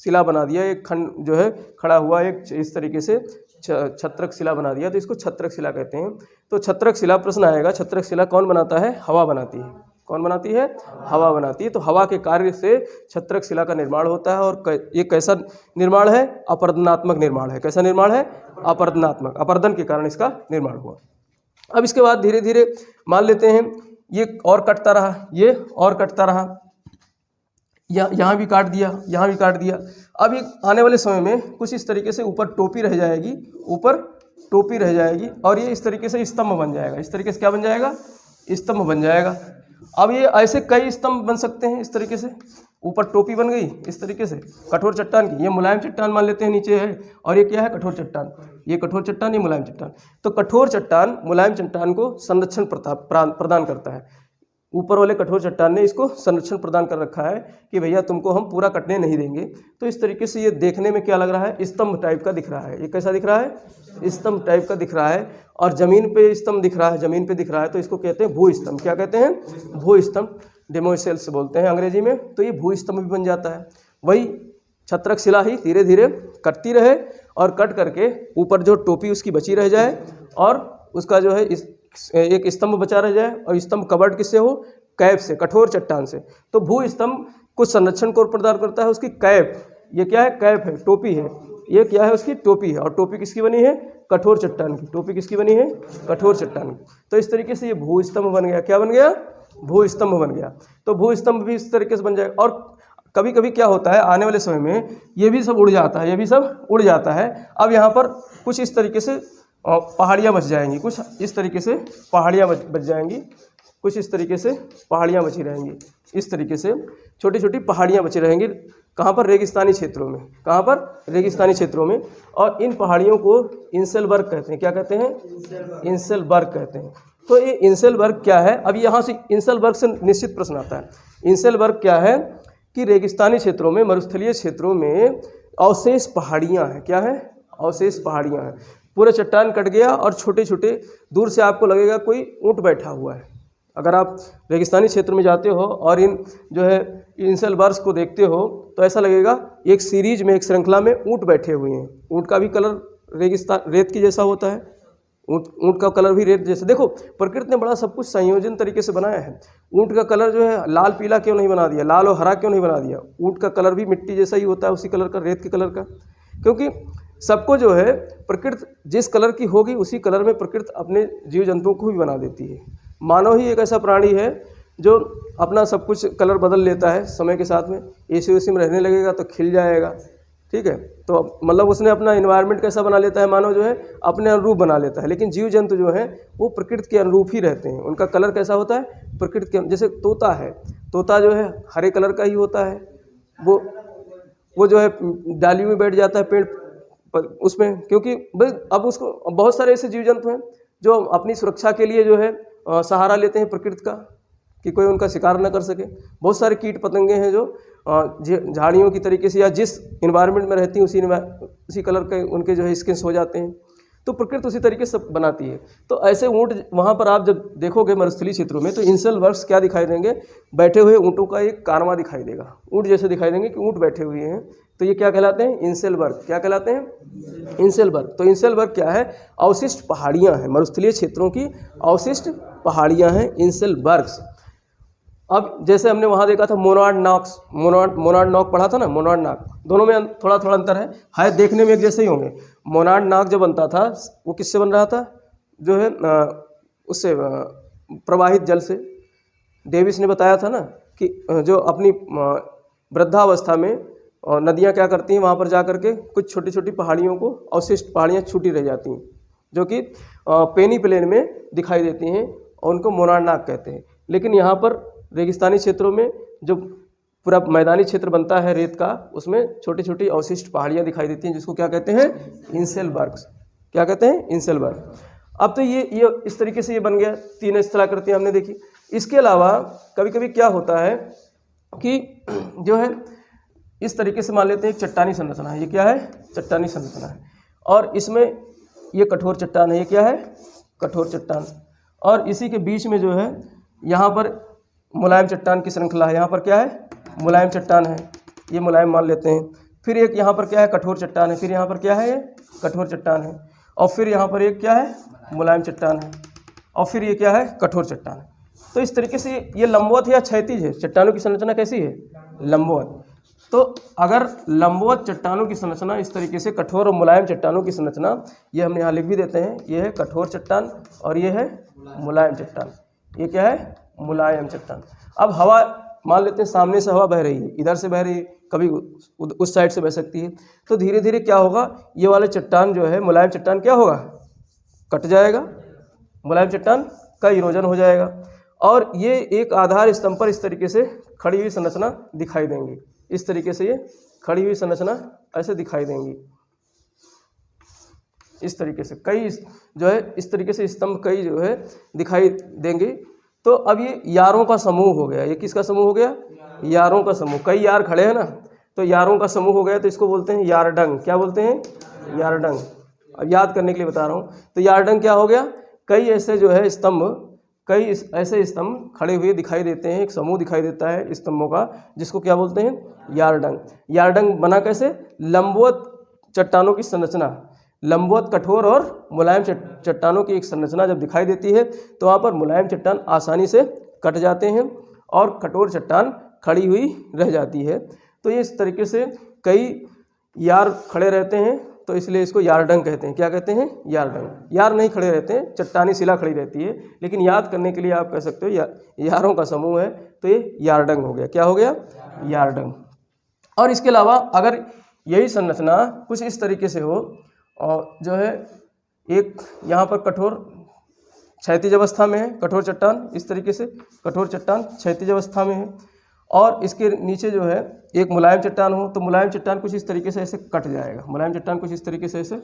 [SPEAKER 1] शिला बना दिया, एक खंड जो है खड़ा हुआ एक इस तरीके से छत्रक शिला बना दिया, तो इसको छत्रक शिला कहते हैं। तो छत्रक शिला प्रश्न आएगा, छत्रक शिला कौन बनाता है? हवा बनाती है। कौन बनाती है? हवा बनाती है। तो हवा के कार्य से क्षत्रक शिला का निर्माण होता है और ये कैसा निर्माण है? अपर्दनात्मक निर्माण है। कैसा निर्माण है? अपर्दनात्मक, अपर्दन के कारण इसका निर्माण हुआ। अब इसके बाद धीरे धीरे मान लेते हैं ये और कटता रहा, ये और कटता रहा, यहाँ भी काट दिया, यहाँ भी काट दिया। अब ये आने वाले समय में कुछ इस तरीके से ऊपर टोपी रह जाएगी, ऊपर टोपी रह जाएगी और ये इस तरीके से स्तंभ बन जाएगा। इस तरीके से क्या बन जाएगा? स्तंभ बन जाएगा। अब ये ऐसे कई स्तंभ बन सकते हैं इस तरीके से। ऊपर टोपी बन गई इस तरीके से कठोर चट्टान की, ये मुलायम चट्टान मान लेते हैं नीचे है, और ये क्या है? कठोर चट्टान। ये कठोर चट्टान, ये मुलायम चट्टान। तो कठोर चट्टान मुलायम चट्टान को संरक्षण प्रदान करता है। ऊपर वाले कठोर चट्टान ने इसको संरक्षण प्रदान कर रखा है कि भैया तुमको हम पूरा कटने नहीं देंगे। तो इस तरीके से ये देखने में क्या लग रहा है? स्तंभ टाइप का दिख रहा है। ये कैसा दिख रहा है? स्तंभ टाइप का दिख रहा है। और जमीन पे स्तंभ दिख रहा है, जमीन पे दिख रहा है, तो इसको कहते हैं भू स्तंभ। क्या कहते हैं? भू स्तंभ, डेमोसेल्स बोलते हैं अंग्रेजी में। तो ये भू स्तंभ भी बन जाता है। वही क्षत्रक शिला ही धीरे धीरे कटती रहे और कट करके ऊपर जो टोपी उसकी बची रह जाए और उसका जो है एक स्तंभ बचा रह जाए। और स्तंभ कवर्ड किससे हो? कैप से, कठोर चट्टान से। तो भू स्तंभ कुछ संरक्षण को प्रदान करता है। उसकी कैप, ये क्या है? कैप है, टोपी है। ये क्या है? उसकी टोपी है। और टोपी किसकी बनी है? कठोर चट्टान की। टोपी किसकी बनी है? कठोर चट्टान की। तो इस तरीके से ये भू स्तंभ बन गया। क्या बन गया? भू स्तंभ बन गया। तो भू स्तंभ भी इस तरीके से बन जाएगा। और कभी कभी क्या होता है, आने वाले समय में ये भी सब उड़ जाता है, ये भी सब उड़ जाता है। अब यहाँ पर कुछ इस तरीके से पहाड़ियाँ बच जाएंगी, कुछ इस तरीके से पहाड़ियाँ बच जाएंगी, कुछ इस तरीके से पहाड़ियाँ बची रहेंगी। इस तरीके से छोटी छोटी पहाड़ियाँ बची रहेंगी। कहाँ पर? रेगिस्तानी क्षेत्रों में। कहाँ पर? रेगिस्तानी क्षेत्रों में। और इन पहाड़ियों को इंसेलबर्ग कहते हैं। क्या कहते हैं? इंसेलबर्ग कहते हैं। तो ये इंसेलबर्ग क्या है? अब यहाँ से इंसेलबर्ग से निश्चित प्रश्न आता है। इंसेलबर्ग क्या है? कि रेगिस्तानी क्षेत्रों में, मरुस्थलीय क्षेत्रों में अवशेष पहाड़ियाँ हैं। क्या है? अवशेष पहाड़ियाँ हैं। पूरा चट्टान कट गया और छोटे छोटे, दूर से आपको लगेगा कोई ऊँट बैठा हुआ है। अगर आप रेगिस्तानी क्षेत्र में जाते हो और इन जो है इंसेलबर्ग्स को देखते हो तो ऐसा लगेगा एक सीरीज में, एक श्रृंखला में ऊँट बैठे हुए हैं। ऊँट का भी कलर रेत की जैसा होता है। ऊँट का कलर भी रेत जैसा। देखो प्रकृति ने बड़ा सब कुछ संयोजन तरीके से बनाया है। ऊँट का कलर जो है लाल पीला क्यों नहीं बना दिया? लाल और हरा क्यों नहीं बना दिया? ऊँट का कलर भी मिट्टी जैसा ही होता है, उसी कलर का, रेत के कलर का। क्योंकि सबको जो है प्रकृति जिस कलर की होगी उसी कलर में प्रकृति अपने जीव जंतुओं को भी बना देती है। मानव ही एक ऐसा प्राणी है जो अपना सब कुछ कलर बदल लेता है समय के साथ में। एसी उसी में रहने लगेगा तो खिल जाएगा, ठीक है। तो मतलब उसने अपना इन्वायरमेंट कैसा बना लेता है, मानव जो है अपने अनुरूप बना लेता है। लेकिन जीव जंतु जो है वो प्रकृति के अनुरूप ही रहते हैं। उनका कलर कैसा होता है? प्रकृति के। जैसे तोता है, तोता जो है हरे कलर का ही होता है। वो जो है डाली में बैठ जाता है पेड़ पर उसमें, क्योंकि अब उसको बहुत सारे ऐसे जीव जंतु हैं जो अपनी सुरक्षा के लिए जो है सहारा लेते हैं प्रकृति का कि कोई उनका शिकार न कर सके। बहुत सारे कीट पतंगे हैं जो झाड़ियों की तरीके से या जिस इन्वायरमेंट में रहती हैं उसी कलर के उनके जो है स्किन्स हो जाते हैं। तो प्रकृति उसी तरीके से बनाती है। तो ऐसे ऊँट वहाँ पर आप जब देखोगे मरुस्थलीय क्षेत्रों में तो इंसेलबर्ग्स क्या दिखाई देंगे? बैठे हुए ऊँटों का एक कारवां दिखाई देगा। ऊँट जैसे दिखाई देंगे कि ऊँट बैठे हुए हैं। तो ये क्या कहलाते हैं? इंसेलबर्ग। क्या कहलाते हैं? इंसेलबर्ग। तो इंसेलबर्ग क्या है? अवशिष्ट पहाड़ियाँ हैं, मरुस्थलीय क्षेत्रों की अवशिष्ट पहाड़ियाँ हैं इंसेलबर्ग्स। अब जैसे हमने वहाँ देखा था मोनाड नॉक पढ़ा था ना, मोनाड नॉक, दोनों में थोड़ा थोड़ा अंतर है देखने में एक जैसे ही होंगे। मोनाड नॉक जब बनता था वो किससे बन रहा था? जो है उससे प्रवाहित जल से। डेविस ने बताया था ना कि जो अपनी वृद्धावस्था में नदियाँ क्या करती हैं, वहाँ पर जा करके कुछ छोटी छोटी पहाड़ियों को, अवशिष्ट पहाड़ियाँ छूटी रह जाती हैं जो कि पेनी प्लेन में दिखाई देती हैं और उनको मोनाड नॉक कहते हैं। लेकिन यहाँ पर रेगिस्तानी क्षेत्रों में जो पूरा मैदानी क्षेत्र बनता है रेत का, उसमें छोटी छोटी अवशिष्ट पहाड़ियाँ दिखाई देती हैं जिसको क्या कहते हैं? इंसेलबर्ग्स। क्या कहते हैं? इंसेलबर्ग। अब तो ये इस तरीके से ये बन गया। 3 स्थलाकृतियाँ हमने देखी। इसके अलावा कभी कभी क्या होता है कि जो है इस तरीके से मान लेते हैं एक चट्टानी संरचना है। ये क्या है? चट्टानी संरचना है। और इसमें ये कठोर चट्टान है। ये क्या है? कठोर चट्टान। और इसी के बीच में जो है यहाँ पर मुलायम चट्टान की श्रृंखला है। यहाँ पर क्या है? मुलायम चट्टान है। ये मुलायम मान लेते हैं। फिर एक यहाँ पर क्या है? कठोर चट्टान है। फिर यहाँ पर क्या है? ये कठोर चट्टान है। और फिर यहाँ पर एक क्या है? मुलायम चट्टान है। और फिर ये क्या है? कठोर चट्टान है। तो इस तरीके से ये लंबवत या क्षैतिज है, चट्टानों की संरचना कैसी है, लंबवत। तो अगर लंबवत चट्टानों की संरचना इस तरीके से, कठोर और मुलायम चट्टानों की संरचना, ये हमने यहाँ लिख भी देते हैं, ये है कठोर चट्टान और ये है मुलायम चट्टान। ये क्या है, मुलायम चट्टान। अब हवा मान लेते हैं सामने से हवा बह रही है, इधर से बह रही है, कभी उस साइड से बह सकती है, तो धीरे धीरे क्या होगा, ये वाले चट्टान जो है मुलायम चट्टान क्या होगा, कट जाएगा, मुलायम चट्टान का इरोजन हो जाएगा और ये एक आधार स्तंभ पर इस तरीके से खड़ी हुई संरचना दिखाई देंगी। इस तरीके से ये खड़ी हुई संरचना ऐसे दिखाई देंगी, इस तरीके से कई जो है इस तरीके से स्तंभ कई जो है दिखाई देंगे। तो अब ये यारों का समूह हो गया। ये किसका समूह हो गया, यारों का समूह। कई यार खड़े हैं ना, तो यारों का समूह हो गया, तो इसको बोलते हैं यारडंग। क्या बोलते हैं, यारडंग। अब याद करने के लिए बता रहा हूँ। तो यारडंग क्या हो गया, कई ऐसे जो है स्तंभ, कई ऐसे स्तंभ खड़े हुए दिखाई देते हैं, एक समूह दिखाई देता है स्तंभों का, जिसको क्या बोलते हैं, यारडंग। यारडंग बना कैसे, लंबवत चट्टानों की संरचना, लंबवत कठोर और मुलायम चट्टानों की एक संरचना जब दिखाई देती है तो वहाँ पर मुलायम चट्टान आसानी से कट जाते हैं और कठोर चट्टान खड़ी हुई रह जाती है। तो ये इस तरीके से कई यार खड़े रहते हैं, तो इसलिए इसको यारडंग कहते हैं। क्या कहते हैं, यारडंग। यार नहीं खड़े रहते हैं, चट्टानी शिला खड़ी रहती है, लेकिन याद करने के लिए आप कह सकते हो यारों का समूह है, तो ये यारडंग हो गया। क्या हो गया, यारडंग। और इसके अलावा अगर यही संरचना कुछ इस तरीके से हो और जो है एक यहाँ पर कठोर क्षैतिज अवस्था में है, कठोर चट्टान इस तरीके से, कठोर चट्टान क्षैतिज अवस्था में है, और इसके नीचे जो है एक मुलायम चट्टान हो, तो मुलायम चट्टान कुछ इस तरीके से ऐसे कट जाएगा, मुलायम चट्टान कुछ इस तरीके से ऐसे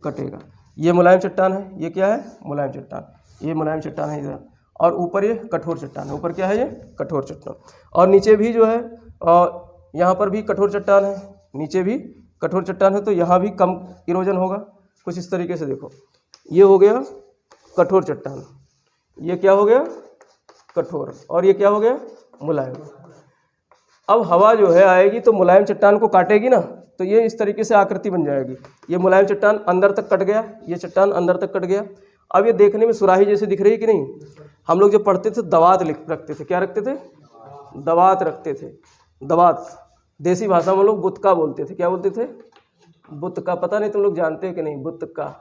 [SPEAKER 1] कटेगा। ये मुलायम चट्टान है, ये क्या है, मुलायम चट्टान, ये मुलायम चट्टान है इधर, और ऊपर ये कठोर चट्टान है, ऊपर क्या है, ये कठोर चट्टान, और नीचे भी जो है और यहाँ पर भी कठोर चट्टान है, नीचे भी कठोर चट्टान है, तो यहाँ भी कम इरोजन होगा कुछ इस तरीके से। देखो ये हो गया कठोर चट्टान, ये क्या हो गया, कठोर, और ये क्या हो गया, मुलायम। अब हवा जो है आएगी तो मुलायम चट्टान को काटेगी ना, तो ये इस तरीके से आकृति बन जाएगी। ये मुलायम चट्टान अंदर तक कट गया, ये चट्टान अंदर तक कट गया। अब ये देखने में सुराही जैसे दिख रही है कि नहीं। हम लोग जब पढ़ते थे दवात रखते थे, क्या रखते थे, दवात रखते थे, दवात। देसी भाषा में लोग बुतका बोलते थे। क्या बोलते थे, बुतका। पता नहीं तुम लोग जानते हो कि नहीं, बुतका,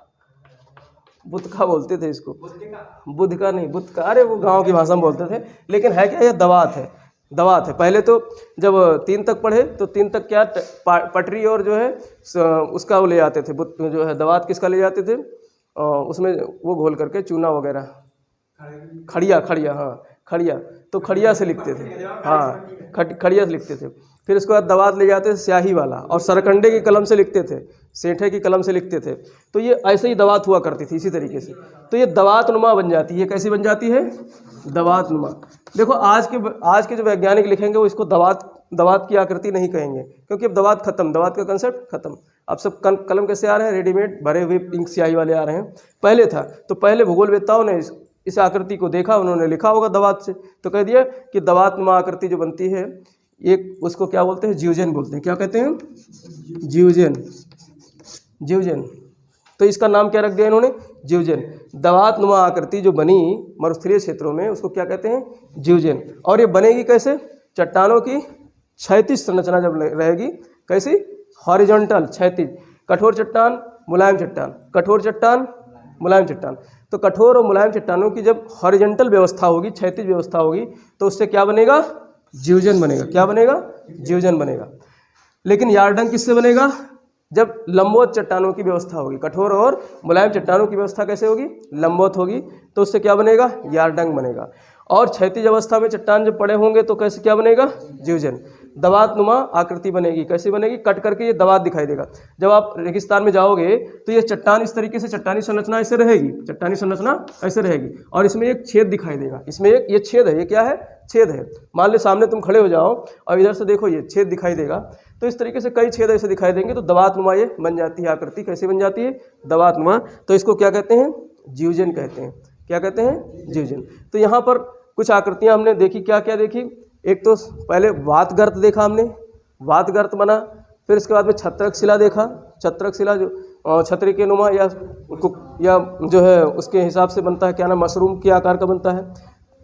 [SPEAKER 1] बुतका बोलते थे इसको, बुधका नहीं, बुतका। अरे वो गांव की भाषा में बोलते थे, लेकिन है क्या, यह दवात है, दवात है। पहले तो जब 3 तक पढ़े तो 3 तक क्या पटरी और जो है उसका वो ले जाते थे, जो है दवात किसका ले जाते थे, उसमें वो घोल करके चूना वगैरह, खड़िया, खड़िया, हाँ खड़िया, तो खड़िया से लिखते थे, हाँ खड़िया से लिखते थे। फिर उसके बाद दवात ले जाते थे स्याही वाला, और सरकंडे की कलम से लिखते थे, सेठे की कलम से लिखते थे। तो ये ऐसे ही दवात हुआ करती थी, इसी तरीके से। तो ये दवात नुमा बन जाती है। कैसी बन जाती है, दवात नुमा। देखो आज के जो वैज्ञानिक लिखेंगे वो इसको दवात की आकृति नहीं कहेंगे, क्योंकि अब दवात खत्म, दवात का कंसेप्ट खत्म। अब सब कलम कैसे आ रहे हैं, रेडीमेड भरे हुए इंक स्याही वाले आ रहे हैं। पहले था, तो पहले भूगोलवेत्ताओं ने इस आकृति को देखा, उन्होंने लिखा होगा दवात से, तो कह दिया कि दवात नुमा आकृति जो बनती है, एक उसको क्या बोलते हैं, जीवजन बोलते हैं। क्या कहते हैं, जीवजन, जीवजन। तो इसका नाम क्या रख दिया इन्होंने, जीवजन। दवात नुमा आकृति जो बनी मरुस्थलीय क्षेत्रों में, उसको क्या कहते हैं, जीवजन। और ये बनेगी कैसे, चट्टानों की क्षैतिज संरचना जब रहेगी, कैसी, हॉरिजॉन्टल, क्षैतिज। कठोर चट्टान, मुलायम चट्टान, कठोर चट्टान, मुलायम चट्टान। तो कठोर और मुलायम चट्टानों की जब हॉरिजॉन्टल व्यवस्था होगी, क्षैतिज व्यवस्था होगी, तो उससे क्या बनेगा, जीवजन बनेगा। क्या बनेगा, जीवजन बनेगा। लेकिन यारडंग किससे बनेगा, जब लंबवत चट्टानों की व्यवस्था होगी। कठोर और मुलायम चट्टानों की व्यवस्था कैसे होगी, लंबवत होगी, तो उससे क्या बनेगा, यारडंग बनेगा। और क्षैतिज अवस्था में चट्टान जब पड़े होंगे तो कैसे क्या बनेगा, जीवजन। दवात नुमा आकृति बनेगी। कैसी बनेगी, कट करके ये दवात दिखाई देगा। जब आप रेगिस्तान में जाओगे तो ये चट्टान इस तरीके से, चट्टानी संरचना ऐसे रहेगी, चट्टानी संरचना ऐसे रहेगी, और इसमें एक छेद दिखाई देगा। इसमें एक ये छेद है, ये क्या है, छेद है। मान लो सामने तुम खड़े हो जाओ और इधर से देखो, ये छेद दिखाई देगा। तो इस तरीके से कई छेद ऐसे दिखाई देंगे, तो दवात नुमा ये बन जाती है आकृति। कैसी बन जाती है, दवात नुमा। तो इसको क्या कहते हैं, जीवजन कहते हैं। क्या कहते हैं, जीवजन। तो यहाँ पर कुछ आकृतियाँ हमने देखी, क्या क्या देखी। एक तो पहले वातगर्त देखा हमने, वातगर्त बना। फिर इसके बाद में छत्रक शिला देखा, छत्रक शिला जो छतरी के नुमा या जो है उसके हिसाब से बनता है, क्या नाम, मशरूम के आकार का बनता है।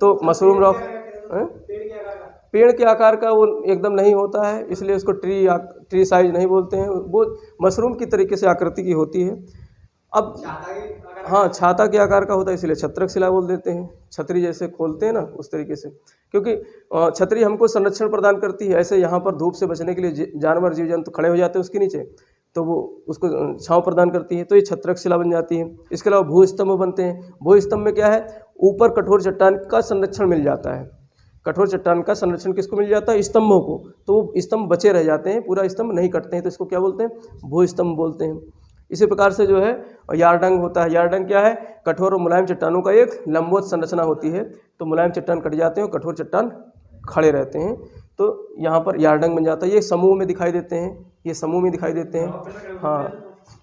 [SPEAKER 1] तो मशरूम रॉक
[SPEAKER 2] पेड़ के आकार का।
[SPEAKER 1] पेड़ के आकार का वो एकदम नहीं होता है, इसलिए उसको ट्री साइज नहीं बोलते हैं, वो मशरूम की तरीके से आकृति की होती है। अब
[SPEAKER 2] छाता के आकार
[SPEAKER 1] हाँ, छाता के आकार का होता है, इसलिए छत्रक शिला बोल देते हैं। छतरी जैसे खोलते हैं ना उस तरीके से, क्योंकि छतरी हमको संरक्षण प्रदान करती है। ऐसे यहाँ पर धूप से बचने के लिए जानवर जीव जंतु खड़े हो जाते हैं उसके नीचे, तो वो उसको छांव प्रदान करती है, तो ये छत्रक शिला बन जाती है। इसके अलावा भूस्तंभ बनते हैं। भूस्तंभ में क्या है, ऊपर कठोर चट्टान का संरक्षण मिल जाता है। कठोर चट्टान का संरक्षण किसको मिल जाता है, स्तंभों को, तो वो स्तंभ बचे रह जाते हैं, पूरा स्तंभ नहीं कटते हैं, तो इसको क्या बोलते हैं, भूस्तंभ बोलते हैं। इसी प्रकार से जो है यारडंग होता है। यारडंग क्या है, कठोर और मुलायम चट्टानों का एक लंबवत संरचना होती है, तो मुलायम चट्टान कट जाते हैं और कठोर चट्टान खड़े रहते हैं, तो यहाँ पर यारडंग बन जाता है। ये समूह में दिखाई देते हैं, ये समूह में दिखाई देते हैं, हाँ,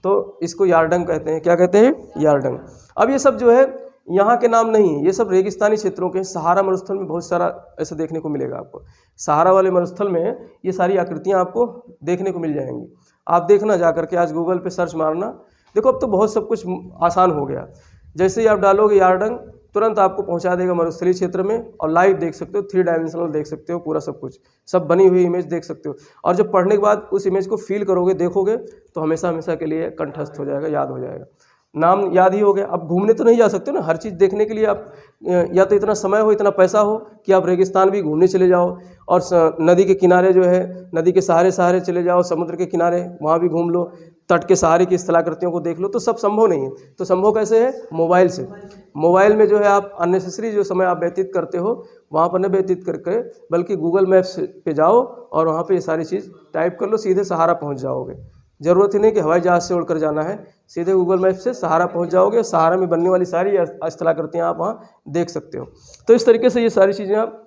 [SPEAKER 1] तो इसको यारडंग कहते हैं। क्या कहते हैं, यारडंग। अब ये सब जो है यहाँ के नाम नहीं है, ये सब रेगिस्तानी क्षेत्रों के। सहारा मरुस्थल में बहुत सारा ऐसा देखने को मिलेगा आपको। सहारा वाले मरुस्थल में ये सारी आकृतियाँ आपको देखने को मिल जाएंगी। आप देखना जा करके, आज गूगल पे सर्च मारना, देखो अब तो बहुत सब कुछ आसान हो गया। जैसे ही आप डालोगे यारडंग, तुरंत आपको पहुंचा देगा मरुस्थलीय क्षेत्र में, और लाइव देख सकते हो, 3 डायमेंशनल देख सकते हो, पूरा सब कुछ, सब बनी हुई इमेज देख सकते हो। और जब पढ़ने के बाद उस इमेज को फील करोगे, देखोगे, तो हमेशा हमेशा के लिए कंठस्थ हो जाएगा, याद हो जाएगा। नाम याद ही हो गया। अब घूमने तो नहीं जा सकते ना, हर चीज़ देखने के लिए आप या तो इतना समय हो, इतना पैसा हो कि आप रेगिस्तान भी घूमने चले जाओ, और नदी के किनारे जो है, नदी के सहारे सहारे चले जाओ, समुद्र के किनारे वहाँ भी घूम लो, तट के सहारे की स्थलाकृतियों को देख लो, तो सब संभव नहीं है। तो संभव कैसे है, मोबाइल से। मोबाइल में जो है आप अननेसेसरी जो समय आप व्यतीत करते हो, वहाँ पर न व्यतीत करके, बल्कि गूगल मैप्स पे जाओ और वहाँ पे ये सारी चीज़ टाइप कर लो, सीधे सहारा पहुँच जाओगे। ज़रूरत ही नहीं कि हवाई जहाज़ से उड़कर जाना है, सीधे गूगल मैप से सहारा पहुंच जाओगे। सहारा में बनने वाली सारी स्थलाकृतियाँ आप वहाँ देख सकते हो। तो इस तरीके से ये सारी चीज़ें आप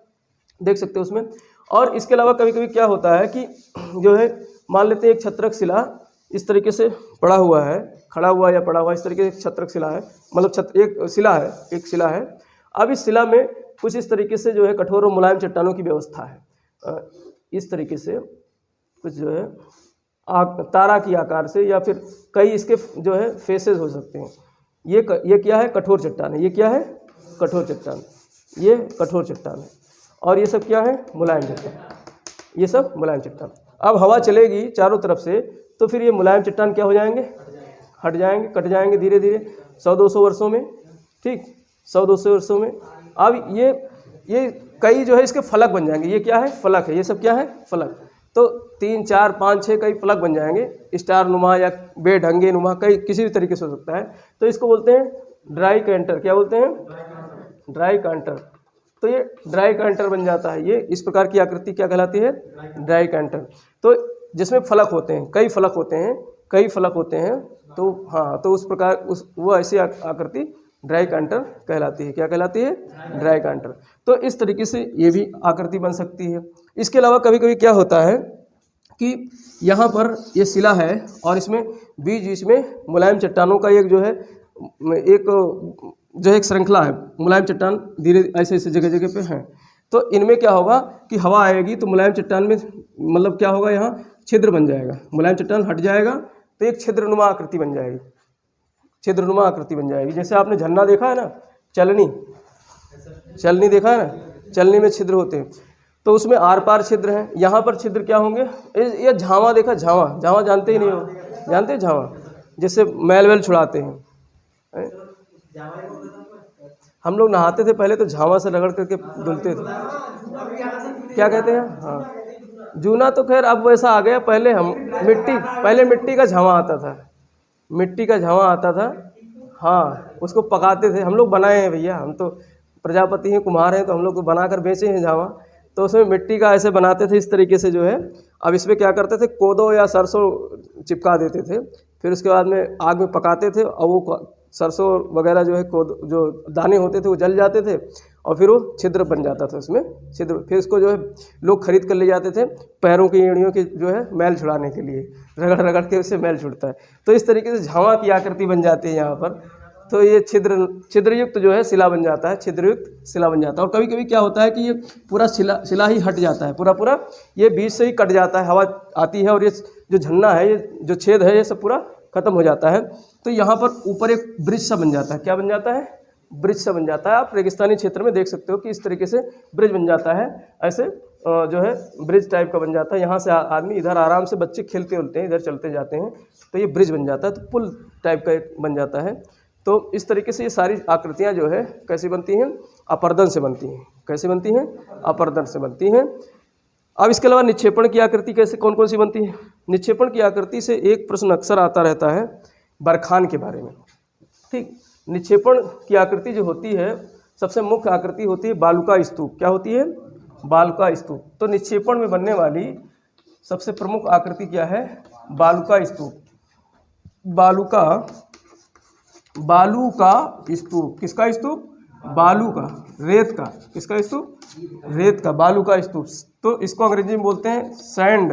[SPEAKER 1] देख सकते हो उसमें। और इसके अलावा कभी कभी क्या होता है कि जो है, मान लेते हैं एक छत्रक शिला इस तरीके से पड़ा हुआ है, खड़ा हुआ या पड़ा हुआ, इस तरीके से छत्रक शिला है, मतलब एक शिला है। अब इस शिला में कुछ इस तरीके से जो है कठोर और मुलायम चट्टानों की व्यवस्था है। इस तरीके से कुछ जो है तारा की आकार से, या फिर कई इसके जो है फेसेस हो सकते हैं। ये क्या है, कठोर चट्टान है। ये क्या है, कठोर चट्टान, ये कठोर चट्टान है। और ये सब क्या है, मुलायम चट्टान, ये सब मुलायम चट्टान। अब हवा चलेगी चारों तरफ से, तो फिर ये मुलायम चट्टान क्या हो जाएंगे, हट जाएंगे, कट जाएंगे धीरे धीरे 100-200 वर्षों में, ठीक, 100-200 वर्षों में। अब ये कई जो है इसके फलक बन जाएंगे। ये क्या है, फलक है। ये सब क्या है, फलक। तो 3, 4, 5, 6 कई फलक बन जाएंगे, स्टार नुमा या बेढंगे नुमा, कई किसी भी तरीके से हो सकता है। तो इसको बोलते हैं ड्राई कैंटर। क्या बोलते हैं, ड्राई कैंटर। तो ये ड्राई कैंटर बन जाता है। ये इस प्रकार की आकृति क्या कहलाती है, ड्राई कैंटर। तो जिसमें फलक होते हैं, कई फलक होते हैं, तो हाँ, तो उस प्रकार वो ऐसी आकृति ड्राई कैंटर कहलाती है। क्या कहलाती है, ड्राई कैंटर। तो इस तरीके से ये भी आकृति बन सकती है। इसके अलावा कभी कभी क्या होता है कि यहाँ पर ये शिला है और इसमें बीच में मुलायम चट्टानों का एक श्रृंखला है। मुलायम चट्टान धीरे ऐसे जगह जगह पे हैं। तो इनमें क्या होगा कि हवा आएगी तो मुलायम चट्टान में मतलब क्या होगा, यहाँ छिद्र बन जाएगा। मुलायम चट्टान हट जाएगा तो एक छिद्रनुमा आकृति बन जाएगी, छिद्रनुमा आकृति बन जाएगी। जैसे आपने झरना देखा है ना, चलनी देखा है ना, चलनी में छिद्र होते हैं, तो उसमें आर पार छिद्र हैं। यहाँ पर छिद्र क्या होंगे, ये झावा देखा, झावा जानते ही नहीं हो, जानते हैं झावा, जैसे मैल वैल छुड़ाते हैं। हम लोग नहाते थे पहले तो झावा से रगड़ करके धुलते थे, क्या कहते हैं, हाँ, जूना तो खैर अब वैसा आ गया। पहले मिट्टी का झावा आता था, मिट्टी का झावा आता था, हाँ, उसको पकाते थे। हम लोग बनाए हैं भैया, हम तो प्रजापति हैं, कुम्हार हैं, तो हम लोग को बनाकर बेचे हैं झावा। तो उसमें मिट्टी का ऐसे बनाते थे इस तरीके से जो है। अब इसमें क्या करते थे, कोदो या सरसों चिपका देते थे, फिर उसके बाद में आग में पकाते थे, और वो सरसों वगैरह जो है जो दाने होते थे वो जल जाते थे, और फिर वो छिद्र बन जाता था उसमें छिद्र। फिर उसको जो है लोग खरीद कर ले जाते थे पैरों की एड़ियों के जो है मैल छुड़ाने के लिए, रगड़ के उससे मैल छुड़ता है। तो इस तरीके से झावा की आकृति बन जाती है यहाँ पर। तो ये छिद्रयुक्त जो है शिला बन जाता है, छिद्रयुक्त शिला बन जाता है। और कभी कभी क्या होता है कि ये पूरा शिला ही हट जाता है, पूरा ये बीच से ही कट जाता है, हवा आती है और ये जो झन्ना है, ये जो छेद है, ये सब पूरा खत्म हो जाता है। तो यहाँ पर ऊपर एक ब्रिज सा बन जाता है। क्या बन जाता है, ब्रिज सा बन जाता है। आप रेगिस्तानी क्षेत्र में देख सकते हो कि इस तरीके से ब्रिज बन जाता है, ऐसे जो है ब्रिज टाइप का बन जाता है। यहाँ से आदमी इधर आराम से बच्चे खेलते उलते हैं, इधर चलते जाते हैं, तो ये ब्रिज बन जाता है, तो पुल टाइप का एक बन जाता है। तो इस तरीके से ये सारी आकृतियाँ जो है कैसी बनती हैं, अपर्दन से बनती हैं। कैसे बनती हैं, अपर्दन से बनती हैं। अब इसके अलावा निक्षेपण की आकृति कैसे कौन कौन सी बनती है। निक्षेपण की आकृति से एक प्रश्न अक्सर आता रहता है बरखान के बारे में। ठीक, निक्षेपण की आकृति जो होती है, सबसे मुख्य आकृति होती है बालुका स्तूप। क्या होती है, बालुका स्तूप। तो निक्षेपण में बनने वाली सबसे प्रमुख आकृति क्या है, बालुका स्तूप। बालू का स्तूप। किसका स्तूप, बालू का, रेत का। किसका स्तूप, रेत का, बालू का स्तूप। तो इसको अंग्रेजी में बोलते हैं सैंड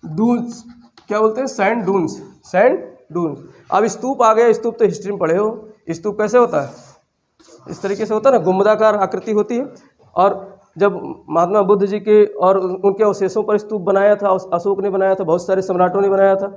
[SPEAKER 1] डून्स। क्या बोलते हैं, सैंड डून्स, सैंड डून्स। अब स्तूप आ गया, स्तूप तो हिस्ट्री में पढ़े हो। स्तूप कैसे होता है, इस तरीके से होता है ना, गुंबदाकार आकृति होती है। और जब महात्मा बुद्ध जी के और उनके अवशेषों पर स्तूप बनाया था, अशोक ने बनाया था, बहुत सारे सम्राटों ने बनाया था,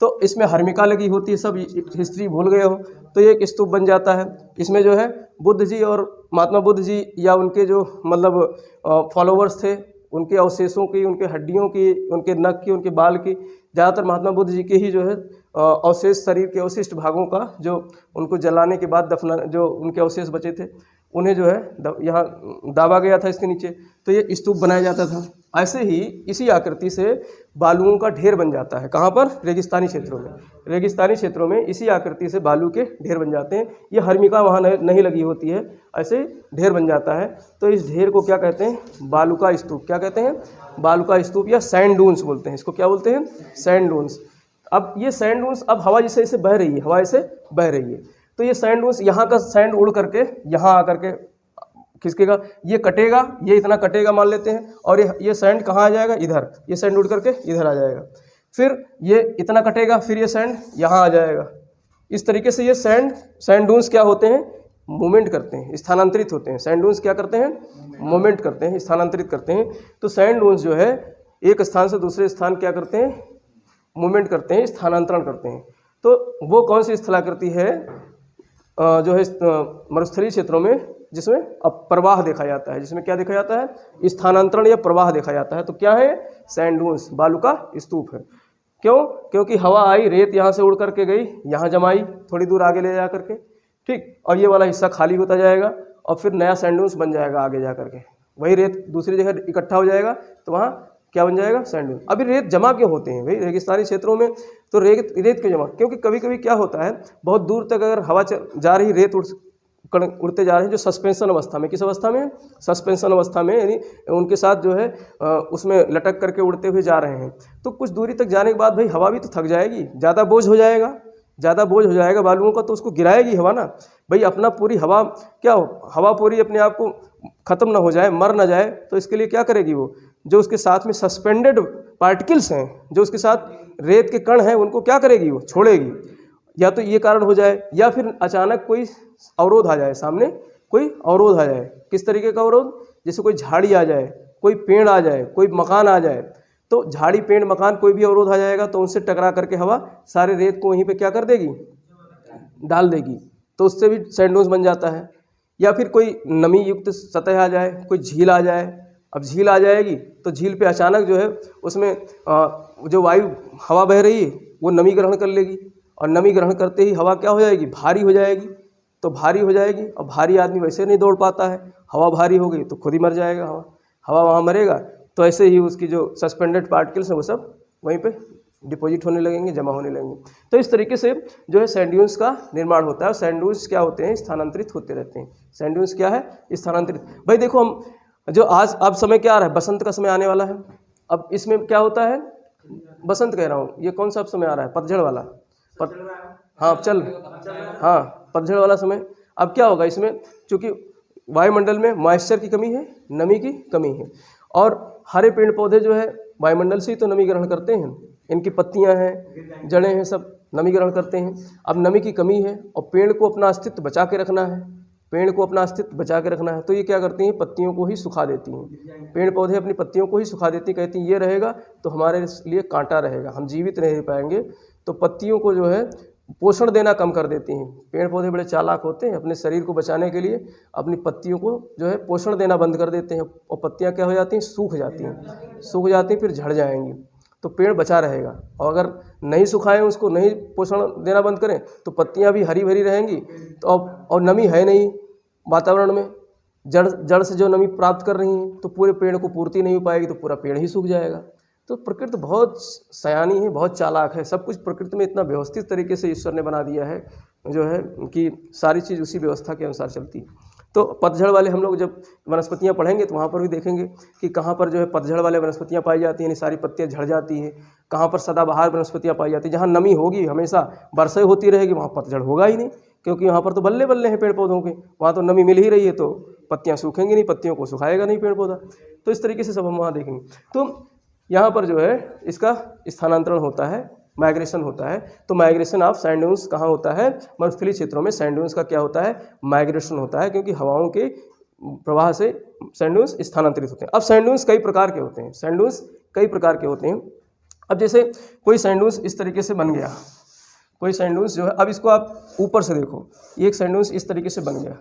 [SPEAKER 1] तो इसमें हर्मिका लगी होती है। सब हिस्ट्री भूल गए हो तो ये एक स्तूप बन जाता है। इसमें जो है बुद्ध जी और महात्मा बुद्ध जी या उनके जो मतलब फॉलोवर्स थे, उनके अवशेषों की, उनके हड्डियों की, उनके नख की, उनके बाल की, ज़्यादातर महात्मा बुद्ध जी के ही जो है अवशेष, शरीर के अवशिष्ट भागों का, जो उनको जलाने के बाद दफना, जो उनके अवशेष बचे थे, उन्हें जो है यहाँ दाबा गया था इसके नीचे, तो ये स्तूप बनाया जाता था। ऐसे ही इसी आकृति से बालुओं का ढेर बन जाता है। कहाँ पर, रेगिस्तानी क्षेत्रों में। रेगिस्तानी क्षेत्रों में इसी आकृति से बालू के ढेर बन जाते हैं। ये हर्मिका वहाँ नहीं लगी होती है, ऐसे ढेर बन जाता है। तो इस ढेर को क्या कहते हैं, बालुका स्तूप। क्या कहते हैं, बालुका स्तूप, या सैंड डून्स बोलते हैं इसको। क्या बोलते हैं, सैंड डून्स। अब ये सैंड डून्स, अब हवा जैसे इसे बह रही है, हवा ऐसे बह रही है, तो ये सैंड डून्स, यहाँ का सैंड उड़ करके यहाँ आकर के खिसकेगा, ये कटेगा, ये इतना कटेगा मान लेते हैं, और ये सैंड कहाँ आ जाएगा, इधर। ये सैंड उड़ करके इधर आ जाएगा। फिर ये इतना कटेगा, फिर ये सैंड यहाँ आ जाएगा। इस तरीके से ये सैंड डून्स क्या होते हैं, मूवमेंट करते हैं, स्थानांतरित होते हैं। सैंड डून्स क्या करते हैं, मूवमेंट करते हैं, स्थानांतरित करते हैं। तो सैंड डून्स जो है एक स्थान से दूसरे स्थान क्या करते हैं, मूवमेंट करते हैं, स्थानांतरण करते हैं। तो वो कौन सी स्थलाकृति है जो है मरुस्थलीय क्षेत्रों में, जिसमें अब प्रवाह देखा जाता है, जिसमें क्या देखा जाता है, स्थानांतरण या प्रवाह देखा जाता है। तो क्या है, सैंड डून्स, बालू का स्तूप है। क्यों, क्योंकि हवा आई, रेत यहाँ से उड़ करके गई, यहाँ जमाई, थोड़ी दूर आगे ले जा करके, ठीक, और ये वाला हिस्सा खाली होता जाएगा, और फिर नया सैंड डून्स बन जाएगा आगे जा करके। वही रेत दूसरी जगह इकट्ठा हो जाएगा, तो वहाँ क्या बन जाएगा, सैंड डून। अभी रेत जमा क्यों होते हैं भाई रेगिस्तानी क्षेत्रों में, तो रेत क्यों जमा, क्योंकि कभी कभी क्या होता है, बहुत दूर तक अगर हवा जा रही, रेत उड़ते जा रहे हैं, जो सस्पेंशन अवस्था में, किस अवस्था में, सस्पेंशन अवस्था में, यानी उनके साथ जो है उसमें लटक करके उड़ते हुए जा रहे हैं, तो कुछ दूरी तक जाने के बाद भाई हवा भी तो थक जाएगी, ज़्यादा बोझ हो जाएगा, ज़्यादा बोझ हो जाएगा बालुओं का, तो उसको गिराएगी हवा ना भाई। अपना पूरी हवा क्या हो, हवा पूरी अपने आप को ख़त्म ना हो जाए, मर ना जाए, तो इसके लिए क्या करेगी वो, जो उसके साथ में सस्पेंडेड पार्टिकल्स हैं, जो उसके साथ रेत के कण हैं, उनको क्या करेगी, वो छोड़ेगी। या तो ये कारण हो जाए, या फिर अचानक कोई अवरोध आ जाए, सामने कोई अवरोध आ जाए। किस तरीके का अवरोध, जैसे कोई झाड़ी आ जाए, कोई पेड़ आ जाए, कोई मकान आ जाए, तो झाड़ी, पेड़, मकान, कोई भी अवरोध आ जाएगा, तो उनसे टकरा करके हवा सारे रेत को वहीं पे क्या कर देगी, डाल देगी, तो उससे भी सैंड डून्स बन जाता है। या फिर कोई नमी युक्त सतह आ जाए, कोई झील आ जाए, अब झील आ जाएगी तो झील पे अचानक जो है उसमें जो वायु हवा बह रही है वो नमी ग्रहण कर लेगी, और नमी ग्रहण करते ही हवा क्या हो जाएगी, भारी हो जाएगी। तो भारी हो जाएगी, और भारी आदमी वैसे नहीं दौड़ पाता है, हवा भारी हो गई तो खुद ही मर जाएगा, हवा वहाँ मरेगा, तो ऐसे ही उसकी जो सस्पेंडेड पार्टिकल्स हैं वो सब वहीं पे डिपॉजिट होने लगेंगे, जमा होने लगेंगे। तो इस तरीके से जो है सैंड ड्यून्स का निर्माण होता है। और सैंड ड्यून्स क्या होते हैं, स्थानांतरित होते रहते हैं। सैंड ड्यून्स क्या है, स्थानांतरित। भाई देखो, हम जो आज अब समय क्या आ रहा है, बसंत का समय आने वाला है। अब इसमें क्या होता है, बसंत कह रहा हूँ, ये कौन सा अब समय आ रहा है, पतझड़ वाला, हाँ चल, हाँ पतझड़ वाला समय। अब क्या होगा इसमें, चूँकि वायुमंडल में मॉइस्चर की कमी है, नमी की कमी है, और हरे पेड़ पौधे जो है वायुमंडल से ही तो नमी ग्रहण करते हैं, इनकी पत्तियां हैं, जड़ें हैं, सब नमी ग्रहण करते हैं। अब नमी की कमी है और पेड़ को अपना अस्तित्व बचा के रखना है, पेड़ को अपना अस्तित्व बचा के रखना है, तो ये क्या करती हैं, पत्तियों को ही सुखा देती हैं। पेड़ पौधे अपनी पत्तियों को ही सुखा देती, कहती हैं ये रहेगा तो हमारे लिए कांटा रहेगा, हम जीवित नहीं रह पाएंगे। तो पत्तियों को जो है पोषण देना कम कर देती हैं। पेड़ पौधे बड़े चालाक होते हैं, अपने शरीर को बचाने के लिए अपनी पत्तियों को जो है पोषण देना बंद कर देते हैं और पत्तियां क्या हो जाती हैं, सूख जाती हैं, फिर झड़ जाएंगी। तो पेड़ बचा रहेगा। और अगर नहीं सुखाएं उसको, नहीं पोषण देना बंद करें तो पत्तियां भी हरी भरी रहेंगी। तो और नमी है नहीं वातावरण में, जड़ से जो नमी प्राप्त कर रही हैं तो पूरे पेड़ को पूर्ति नहीं हो पाएगी, तो पूरा पेड़ ही सूख जाएगा। तो प्रकृति बहुत सयानी है, बहुत चालाक है। सब कुछ प्रकृति में इतना व्यवस्थित तरीके से ईश्वर ने बना दिया है जो है कि सारी चीज़ उसी व्यवस्था के अनुसार चलती है। तो पतझड़ वाले हम लोग जब वनस्पतियां पढ़ेंगे तो वहाँ पर भी देखेंगे कि कहाँ पर जो है पतझड़ वाले वनस्पतियां पाई जाती हैं, यानी सारी पत्तियां झड़ जाती हैं। कहाँ पर सदाबहार वनस्पतियां पाई जाती हैं, जहाँ नमी होगी हमेशा वर्षा होती रहेगी, वहाँ पतझड़ होगा ही नहीं, क्योंकि वहाँ पर तो बल्ले बल्ले हैं पेड़ पौधों के, वहाँ तो नमी मिल ही रही है, तो पत्तियाँ सूखेंगी नहीं, पत्तियों को सुखाएगा नहीं पेड़ पौधा। तो इस तरीके से सब हम वहाँ देखेंगे। तो यहाँ पर जो है इसका स्थानांतरण होता है, माइग्रेशन होता है। तो माइग्रेशन ऑफ सैंड ड्यून्स कहाँ होता है, मरुस्थलीय क्षेत्रों में सैंड ड्यून्स का क्या होता है, माइग्रेशन होता है, क्योंकि हवाओं के प्रवाह से सैंड ड्यून्स स्थानांतरित होते हैं। अब सैंड ड्यून्स कई प्रकार के होते हैं, सैंड ड्यून्स कई प्रकार के होते हैं। अब जैसे कोई सैंड ड्यून्स इस तरीके से बन गया, कोई सैंड ड्यून्स जो है, अब इसको आप ऊपर से देखो, ये एक सैंड ड्यून्स इस तरीके से बन गया,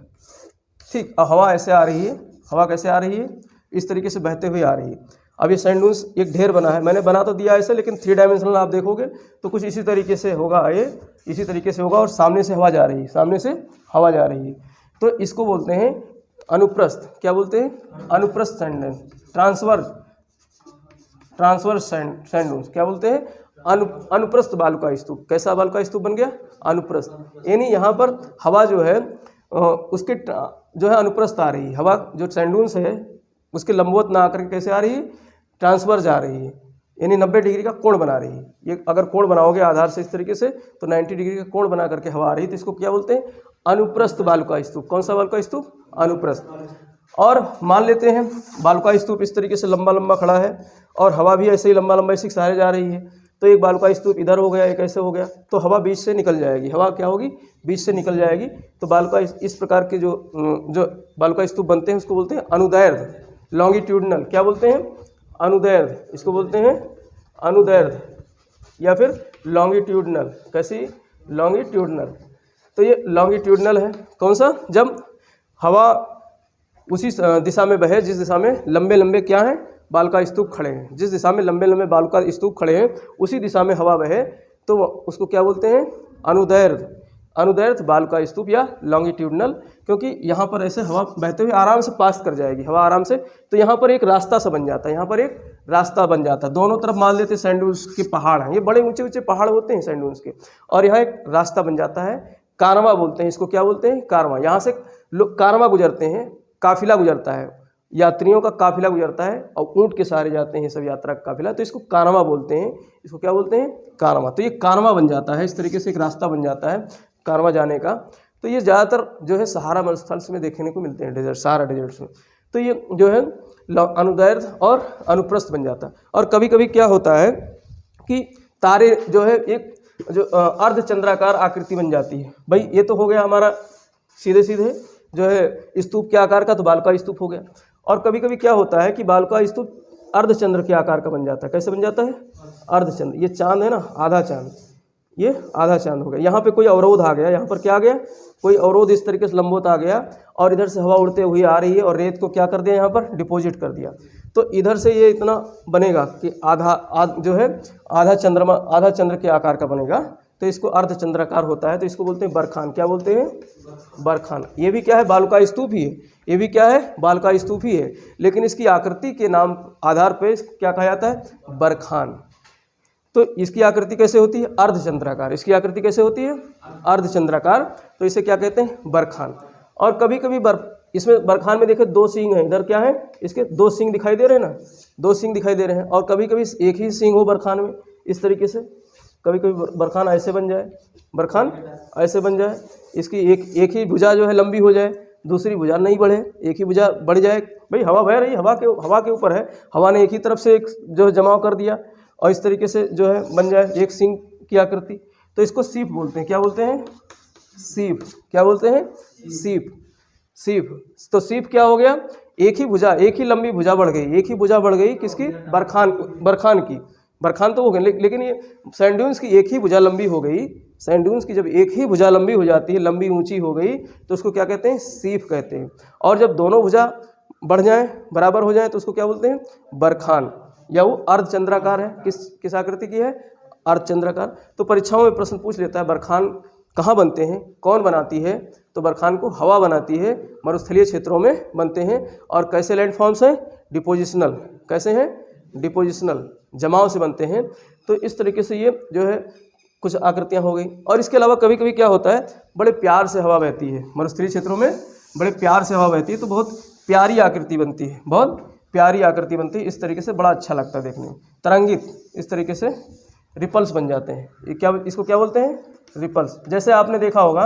[SPEAKER 1] ठीक। अब हवा ऐसे आ रही है, हवा कैसे आ रही है, इस तरीके से बहते हुए आ रही है। अब ये सैंड ड्यून्स एक ढेर बना है, मैंने बना तो दिया ऐसे, लेकिन 3 डायमेंशनल आप देखोगे तो कुछ इसी तरीके से होगा, ये इसी तरीके से होगा और सामने से हवा जा रही है, सामने से हवा जा रही है। तो इसको बोलते हैं अनुप्रस्थ, क्या बोलते हैं, अनुप्रस्थ sand dunes, transverse sand dunes, क्या बोलते हैं, अनुप्रस्थ बालू का स्तूप। कैसा बालू का स्तूप बन गया, अनुप्रस्थ, यानी यहाँ पर हवा जो है उसके जो है अनुप्रस्थ आ रही है, हवा जो सैंड ड्यून्स है उसके लंबवत ना आकर के कैसे आ रही है, ट्रांसफर जा रही है, यानी 90 डिग्री का कोण बना रही है। ये अगर कोण बनाओगे आधार से इस तरीके से तो 90 डिग्री का कोण बना करके हवा आ रही है, तो इसको क्या बोलते हैं, अनुप्रस्थ बालू का स्तूप। कौन सा बालू का स्तूप, अनुप्रस्थ। और मान लेते हैं बालू का स्तूप इस तरीके से लंबा लंबा खड़ा है और हवा भी ऐसे ही लंबा लंबा इसी सहारे जा रही है, तो एक बालू का स्तूप इधर हो गया, एक ऐसे हो गया, तो हवा बीच से निकल जाएगी, हवा क्या होगी, बीच से निकल जाएगी। तो बालू का इस प्रकार के जो बालू का स्तूप बनते हैं उसको बोलते हैं अनुदैर्ध्य, लॉन्गिट्यूडनल, क्या बोलते हैं, अनुदैर्ध्य, इसको बोलते हैं अनुदैर्ध्य या फिर लॉन्गिट्यूडनल। कैसी, लॉन्गिट्यूडनल। तो ये लॉन्गिट्यूडनल है, कौन सा, जब हवा उसी दिशा में बहे जिस दिशा में लंबे लंबे क्या हैं, बालू का स्तूप खड़े हैं, जिस दिशा में लंबे लंबे बालू का स्तूप खड़े हैं उसी दिशा में हवा बहे तो उसको क्या बोलते हैं, अनुदैर्ध्य, अनुदैर्ध्य बालू का स्तूप या लॉन्गिट्यूडनल। क्योंकि यहाँ पर ऐसे हवा बहते हुए आराम से पास कर जाएगी, हवा आराम से, तो यहाँ पर एक रास्ता सा बन जाता है, यहाँ पर एक रास्ता बन जाता है। दोनों तरफ मान लेते सैंड ड्यून्स के पहाड़ हैं, ये बड़े ऊंचे ऊंचे पहाड़ होते हैं सैंड ड्यून्स के, और यहाँ एक रास्ता बन जाता है, कारवां बोलते हैं इसको, क्या बोलते हैं, कारवां। यहाँ से लोग कारवां गुजरते हैं, काफिला गुजरता है, यात्रियों का काफिला गुजरता है और ऊँट के सहारे जाते हैं सब यात्रा का काफिला, तो इसको कारवां बोलते हैं, इसको क्या बोलते हैं, कारवां। तो ये कारवां बन जाता है, इस तरीके से एक रास्ता बन जाता है कारवां जाने का। तो ये ज़्यादातर जो है सहारा मरुस्थल में देखने को मिलते हैं, डेजर्ट, सहारा डेजर्ट्स में। तो ये जो है अनुदैर्ध्य और अनुप्रस्थ बन जाता है। और कभी कभी क्या होता है कि तारे जो है एक जो अर्धचंद्राकार आकृति बन जाती है। भाई ये तो हो गया हमारा सीधे सीधे जो है स्तूप के आकार का, तो बालू का स्तूप हो गया। और कभी कभी क्या होता है कि बालू का स्तूप अर्धचंद्र के आकार का बन जाता है। कैसे बन जाता है, अर्धचंद्र। ये चांद है ना, आधा चांद, ये आधा चांद हो गया। यहाँ पे कोई अवरोध आ गया, यहाँ पर क्या आ गया, कोई अवरोध इस तरीके से लंबवत आ गया और इधर से हवा उड़ते हुए आ रही है और रेत को क्या कर दिया, यहाँ पर डिपॉजिट कर दिया। तो इधर से ये इतना बनेगा कि जो है आधा चंद्र के आकार का बनेगा, तो इसको अर्धचंद्राकार होता है। तो इसको बोलते हैं बरखान। क्या बोलते हैं, बरखान। ये भी क्या है, बालू का स्तूप ही है, ये भी क्या है, बालू का स्तूप ही है, लेकिन इसकी आकृति के नाम आधार पर क्या कहा जाता है, बरखान। तो इसकी आकृति कैसे होती है, अर्धचंद्राकार। इसकी आकृति कैसे होती है, अर्धचंद्राकार। तो इसे क्या कहते हैं, बरखान। और कभी कभी इसमें बरखान में देखें 2 सींग हैं, इधर क्या है, इसके 2 सींग दिखाई दे रहे हैं ना, 2 सींग दिखाई दे रहे हैं। और कभी कभी एक ही सींग हो बरखान में, इस तरीके से। कभी कभी बरखान ऐसे बन जाए, बरखान ऐसे बन जाए, इसकी एक ही भुजा जो है लंबी हो जाए, दूसरी भुजा नहीं बढ़े, एक ही भुजा बढ़ जाए। भाई हवा बह रही, हवा के ऊपर है, हवा ने एक ही तरफ से एक जो है जमाव कर दिया और इस तरीके से जो है बन जाए एक सींग की आकृति। तो इसको सीप बोलते हैं। क्या बोलते हैं, सीप। क्या बोलते हैं, सीप, सीप। तो सीप क्या हो गया, एक ही भुजा, एक ही लंबी भुजा बढ़ गई, एक ही भुजा बढ़ गई किसकी, बरखान की। बरखान तो हो गए, लेकिन ये सैंड ड्यून्स की एक ही भुजा लंबी हो गई, सैंड ड्यून्स की जब एक ही भुजा लंबी हो जाती है, लंबी ऊंची हो गई, तो उसको क्या कहते हैं? सीफ कहते हैं। और जब दोनों भुजा बढ़ जाएं, बराबर हो जाएं, तो उसको क्या बोलते हैं? बरखान। या वो अर्धचंद्राकार है, किस आकृति की है? अर्धचंद्राकार। तो परीक्षाओं में प्रश्न पूछ लेता है बरखान कहाँ बनते हैं, कौन बनाती है? तो बरखान को हवा बनाती है, मरुस्थलीय क्षेत्रों में बनते हैं। और कैसे लैंडफॉर्म्स हैं? डिपोजिशनल। कैसे हैं? डिपोजिशनल, जमाव से बनते हैं। तो इस तरीके से ये जो है कुछ आकृतियाँ हो गई। और इसके अलावा कभी कभी क्या होता है, बड़े प्यार से हवा बहती है, मरुस्थलीय क्षेत्रों में बड़े प्यार से हवा बहती है, तो बहुत प्यारी आकृति बनती है, बहुत प्यारी आकृति बनती है। इस तरीके से बड़ा अच्छा लगता है देखने में, तरंगित, इस तरीके से रिपल्स बन जाते हैं। ये क्या, इसको क्या बोलते हैं? रिपल्स। जैसे आपने देखा होगा,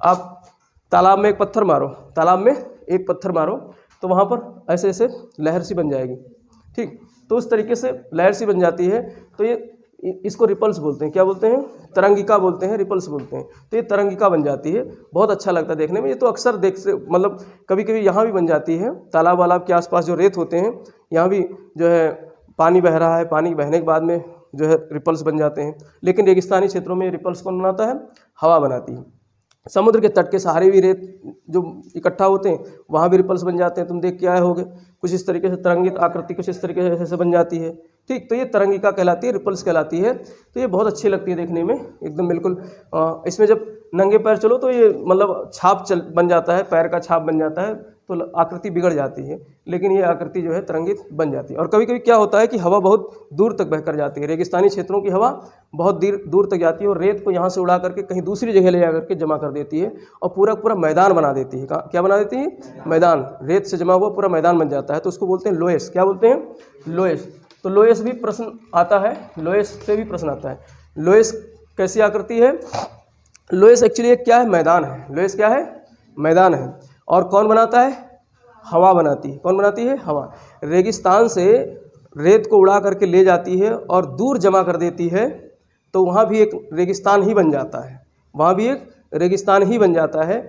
[SPEAKER 1] आप तालाब में एक पत्थर मारो, तालाब में एक पत्थर मारो, तो वहाँ पर ऐसे ऐसे लहर सी बन जाएगी, ठीक। तो उस तरीके से लहर सी बन जाती है, तो ये इसको रिपल्स बोलते हैं। क्या बोलते हैं? तरंगिका बोलते हैं, रिपल्स बोलते हैं। तो ये तरंगिका बन जाती है, बहुत अच्छा लगता है देखने में। ये तो अक्सर मतलब कभी कभी यहाँ भी बन जाती है, तालाब वालाब के आसपास जो रेत होते हैं, यहाँ भी जो है पानी बह रहा है, पानी बहने के बाद में जो है रिपल्स बन जाते हैं। लेकिन रेगिस्तानी क्षेत्रों में रिपल्स कौन बनाता है? हवा बनाती है। समुद्र के तट के सहारे भी रेत जो इकट्ठा होते हैं, वहाँ भी रिपल्स बन जाते हैं। तुम देख के आए होगे, कुछ इस तरीके से तरंगित आकृति कुछ इस तरीके से बन जाती है, ठीक। तो ये तरंगिका कहलाती है, रिपल्स कहलाती है। तो ये बहुत अच्छी लगती है देखने में, एकदम बिल्कुल। इसमें जब नंगे पैर चलो तो ये मतलब छाप बन जाता है, पैर का छाप बन जाता है, तो आकृति बिगड़ जाती है। लेकिन ये आकृति जो है तरंगित बन जाती है। और कभी कभी क्या होता है कि हवा बहुत दूर तक बहकर जाती है, रेगिस्तानी क्षेत्रों की हवा बहुत दूर तक जाती है, और रेत को यहाँ से उड़ा करके कहीं दूसरी जगह ले जा करके जमा कर देती है, और पूरा पूरा मैदान बना देती है। क्या बना देती है? मैदान। रेत से जमा हुआ पूरा मैदान बन जाता है, तो उसको बोलते हैं लोएस। क्या बोलते हैं? लोएस। तो लोएस भी प्रश्न आता है, लोएस से भी प्रश्न आता है। लोएस कैसी आकृति है? लोएस एक्चुअली क्या है? मैदान है। लोएस क्या है? मैदान है। और कौन बनाता है? हवा बनाती है। कौन बनाती है? हवा। रेगिस्तान से रेत को उड़ा करके ले जाती है और दूर जमा कर देती है, तो वहाँ भी एक रेगिस्तान ही बन जाता है, वहाँ भी एक रेगिस्तान ही बन जाता है।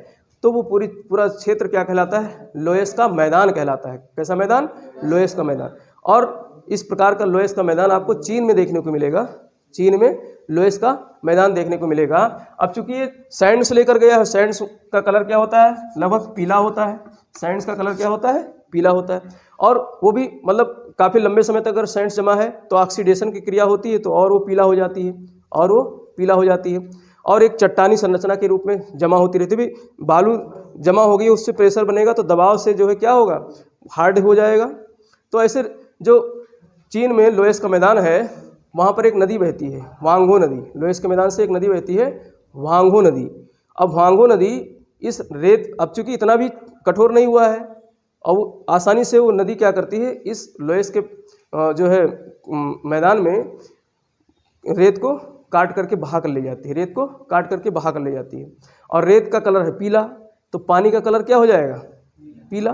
[SPEAKER 1] तो वो पूरा क्षेत्र क्या कहलाता है? लोएस का मैदान कहलाता है। कैसा मैदान? लोएस का मैदान। और इस प्रकार का लोएस का मैदान आपको चीन में देखने को मिलेगा, चीन में लोएस का मैदान देखने को मिलेगा। अब चूंकि ये सैंड से लेकर गया है, सैंड का कलर क्या होता है? लगभग पीला होता है। सैंड्स का कलर क्या होता है? पीला होता है। और वो भी मतलब काफ़ी लंबे समय तक अगर सैंड्स जमा है तो ऑक्सीडेशन की क्रिया होती है, तो और वो पीला हो जाती है, और वो पीला हो जाती है। और एक चट्टानी संरचना के रूप में जमा होती रहती है। बालू जमा हो गई, उससे प्रेशर बनेगा, तो दबाव से जो है क्या होगा? हार्ड हो जाएगा। तो ऐसे जो चीन में लोएस का मैदान है, वहाँ पर एक नदी बहती है, वांगहो नदी। लोएस के मैदान से एक नदी बहती है, वांगहो नदी। अब वांगहो नदी इस रेत, अब चूंकि इतना भी कठोर नहीं हुआ है, और वो आसानी से वो नदी क्या करती है, इस लोएस के जो है मैदान में रेत को काट करके बहा कर ले जाती है, रेत को काट करके बहा कर ले जाती है। और रेत का कलर है पीला, तो पानी का कलर क्या हो जाएगा? पीला।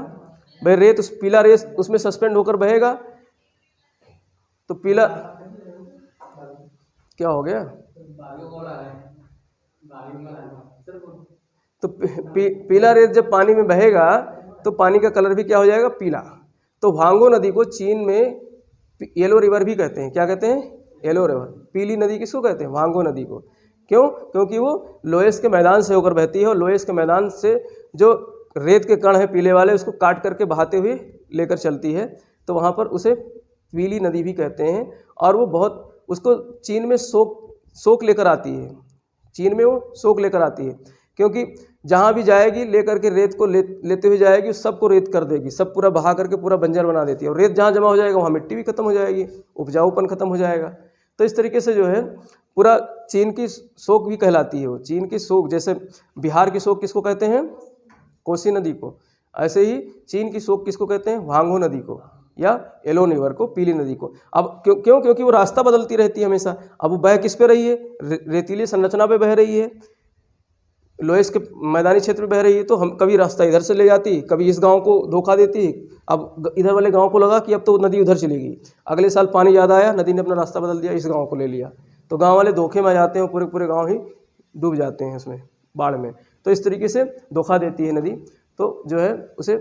[SPEAKER 1] भाई रेत उस पीला रेत उसमें सस्पेंड होकर बहेगा, तो पीला क्या हो गया? तो पीला रेत जब पानी में बहेगा तो पानी का कलर भी क्या हो जाएगा? पीला। तो वांगहो नदी को चीन में येलो रिवर भी कहते हैं। क्या कहते हैं? Yellow river. पीली नदी किसको कहते हैं? वांगहो नदी को। क्यों? क्योंकि वो लोएस के मैदान से होकर बहती है, और लोएस के मैदान से जो रेत के कण हैं पीले वाले, उसको काट करके बहाते हुए लेकर चलती है, तो वहाँ पर उसे पीली नदी भी कहते हैं। और वो बहुत, उसको चीन में सोक लेकर आती है, चीन में वो सोक लेकर आती है, क्योंकि जहाँ भी जाएगी लेकर के रेत को लेते हुए जाएगी, सबको रेत कर देगी, सब पूरा बहा करके पूरा बंजर बना देती है। और रेत जहाँ जमा हो जाएगा वहाँ मिट्टी भी खत्म हो जाएगी, उपजाऊपन खत्म हो जाएगा। तो इस तरीके से जो है पूरा चीन की सोक भी कहलाती है वो। चीन की सोक, जैसे बिहार की सोक किसको कहते हैं? कोसी नदी को। ऐसे ही चीन की सोक किसको कहते हैं? वांगहो नदी को, या येलो रिवर को, पीली नदी को। अब क्यों? क्योंकि वो रास्ता बदलती रहती है हमेशा। अब वो बह किस पे रही है? रेतीली संरचना पे बह रही है, लोएस के मैदानी क्षेत्र में बह रही है, तो हम कभी रास्ता इधर से ले जाती, कभी इस गांव को धोखा देती। अब इधर वाले गांव को लगा कि अब तो नदी उधर चलेगी, अगले साल पानी ज़्यादा आया, नदी ने अपना रास्ता बदल दिया, इस गांव को ले लिया, तो गांव वाले धोखे में आ जाते हैं, पूरे गांव ही डूब जाते हैं उसमें, बाढ़ में। तो इस तरीके से धोखा देती है नदी, तो जो है उसे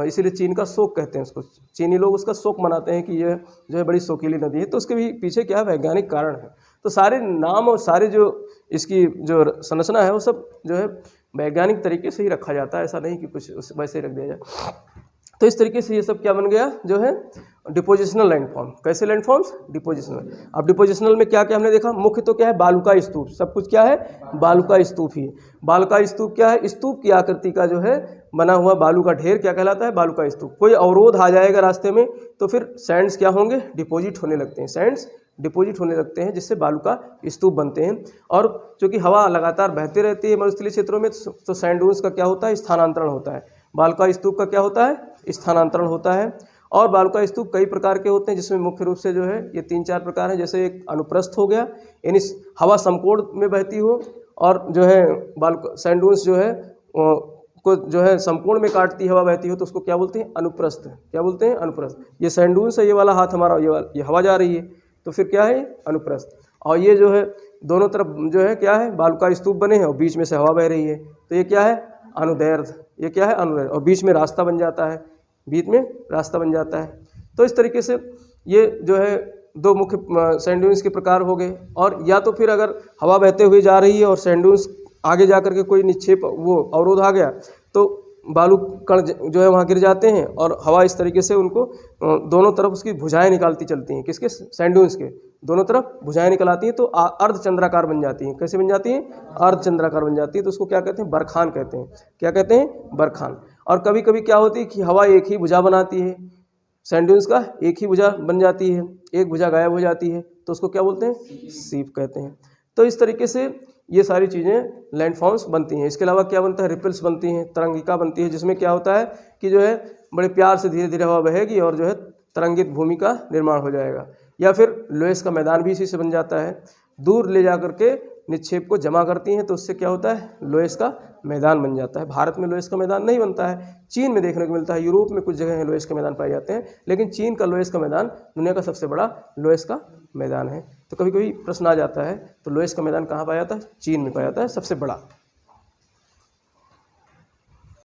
[SPEAKER 1] इसीलिए चीन का शोक कहते हैं उसको। चीनी लोग उसका शोक मनाते हैं कि यह जो है बड़ी शोकीली नदी है। तो उसके भी पीछे क्या वैज्ञानिक कारण है। तो सारे नाम और सारे जो इसकी जो संरचना है वो सब जो है वैज्ञानिक तरीके से ही रखा जाता है, ऐसा नहीं कि कुछ वैसे ही रख दिया जाए। तो इस तरीके से ये सब क्या बन गया जो है डिपोजिशनल लैंडफॉर्म। कैसे लैंडफॉर्म्स? डिपोजिशनल। अब डिपोजिशनल में क्या क्या हमने देखा? मुख्य तो क्या है? बालू का स्तूप। सब कुछ क्या है? बालू का स्तूप ही। बालू का स्तूप क्या है? स्तूप की आकृति का जो है बना हुआ बालू का ढेर क्या कहलाता है? बालू का स्तूप। कोई अवरोध आ जाएगा रास्ते में तो फिर सैंड्स क्या होंगे? डिपोजिट होने लगते हैं। सैंड्स डिपोजिट होने लगते हैं जिससे बालू का स्तूप बनते हैं। और चूँकि हवा लगातार बहती रहती है मरुस्थलीय क्षेत्रों में तो सैंड ड्यून्स का क्या होता है? स्थानांतरण होता है। बालू का स्तूप का क्या होता है? स्थानांतरण होता है। और बालू का स्तूप कई प्रकार के होते हैं जिसमें मुख्य रूप से जो है ये 3-4 प्रकार हैं। जैसे एक अनुप्रस्थ हो गया, यानी हवा समकोण में बहती हो, और जो है बालू सैंड ड्यून्स जो है को जो है समकोण में काटती हवा बहती हो तो उसको क्या बोलते हैं? अनुप्रस्थ। क्या बोलते हैं? अनुप्रस्थ। ये सैंड ड्यून्स है, ये वाला हाथ हमारा, ये हवा जा रही है तो फिर क्या है? अनुप्रस्थ। और ये जो है दोनों तरफ जो है क्या है? बालू का स्तूप बने हैं और बीच में से हवा बह रही है तो ये क्या है? अनुदैर्ध्य। ये क्या है? अनुदैर्ध्य। और बीच में रास्ता बन जाता है, बीच में रास्ता बन जाता है। तो इस तरीके से ये जो है दो मुख्य सैंड ड्यून्स के प्रकार हो गए। और या तो फिर अगर हवा बहते हुए जा रही है और सैंड ड्यून्स आगे जा करके कोई निक्षेप वो अवरोध आ गया तो बालू कण जो है वहाँ गिर जाते हैं और हवा इस तरीके से उनको दोनों तरफ उसकी भुजाएं निकालती चलती हैं। किसके? सैंड ड्यून्स के दोनों तरफ भुजाएं निकल आती हैं तो अर्धचंद्राकार बन जाती हैं। कैसे बन जाती हैं? अर्धचंद्राकार बन जाती है। तो उसको क्या कहते हैं? बरखान कहते हैं। क्या कहते हैं? बरखान। और कभी कभी क्या होती है कि हवा एक ही भुजा बनाती है, सैंड ड्यून्स का एक ही भुजा बन जाती है, एक भुजा गायब हो जाती है तो उसको क्या बोलते हैं? सीप कहते हैं। तो इस तरीके से ये सारी चीज़ें लैंडफॉर्म्स बनती हैं। इसके अलावा क्या बनता है? रिपल्स बनती हैं, तरंगिका बनती है, जिसमें क्या होता है कि जो है बड़े प्यार से धीरे धीरे हवा बहेगी और जो है तरंगित भूमि का निर्माण हो जाएगा। या फिर लोएस का मैदान भी इसी से बन जाता है। दूर ले जा करके निक्षेप को जमा करती हैं तो उससे क्या होता है? लोएस का मैदान बन जाता है। भारत में लोएस का मैदान नहीं बनता है, चीन में देखने को मिलता है, यूरोप में कुछ जगह लोएस के मैदान पाए जाते हैं, लेकिन चीन का लोएस का मैदान दुनिया का सबसे बड़ा लोएस का मैदान है। तो कभी कभी प्रश्न आ जाता है तो लोएस का मैदान कहाँ पाया जाता है? चीन में पाया जाता है सबसे बड़ा।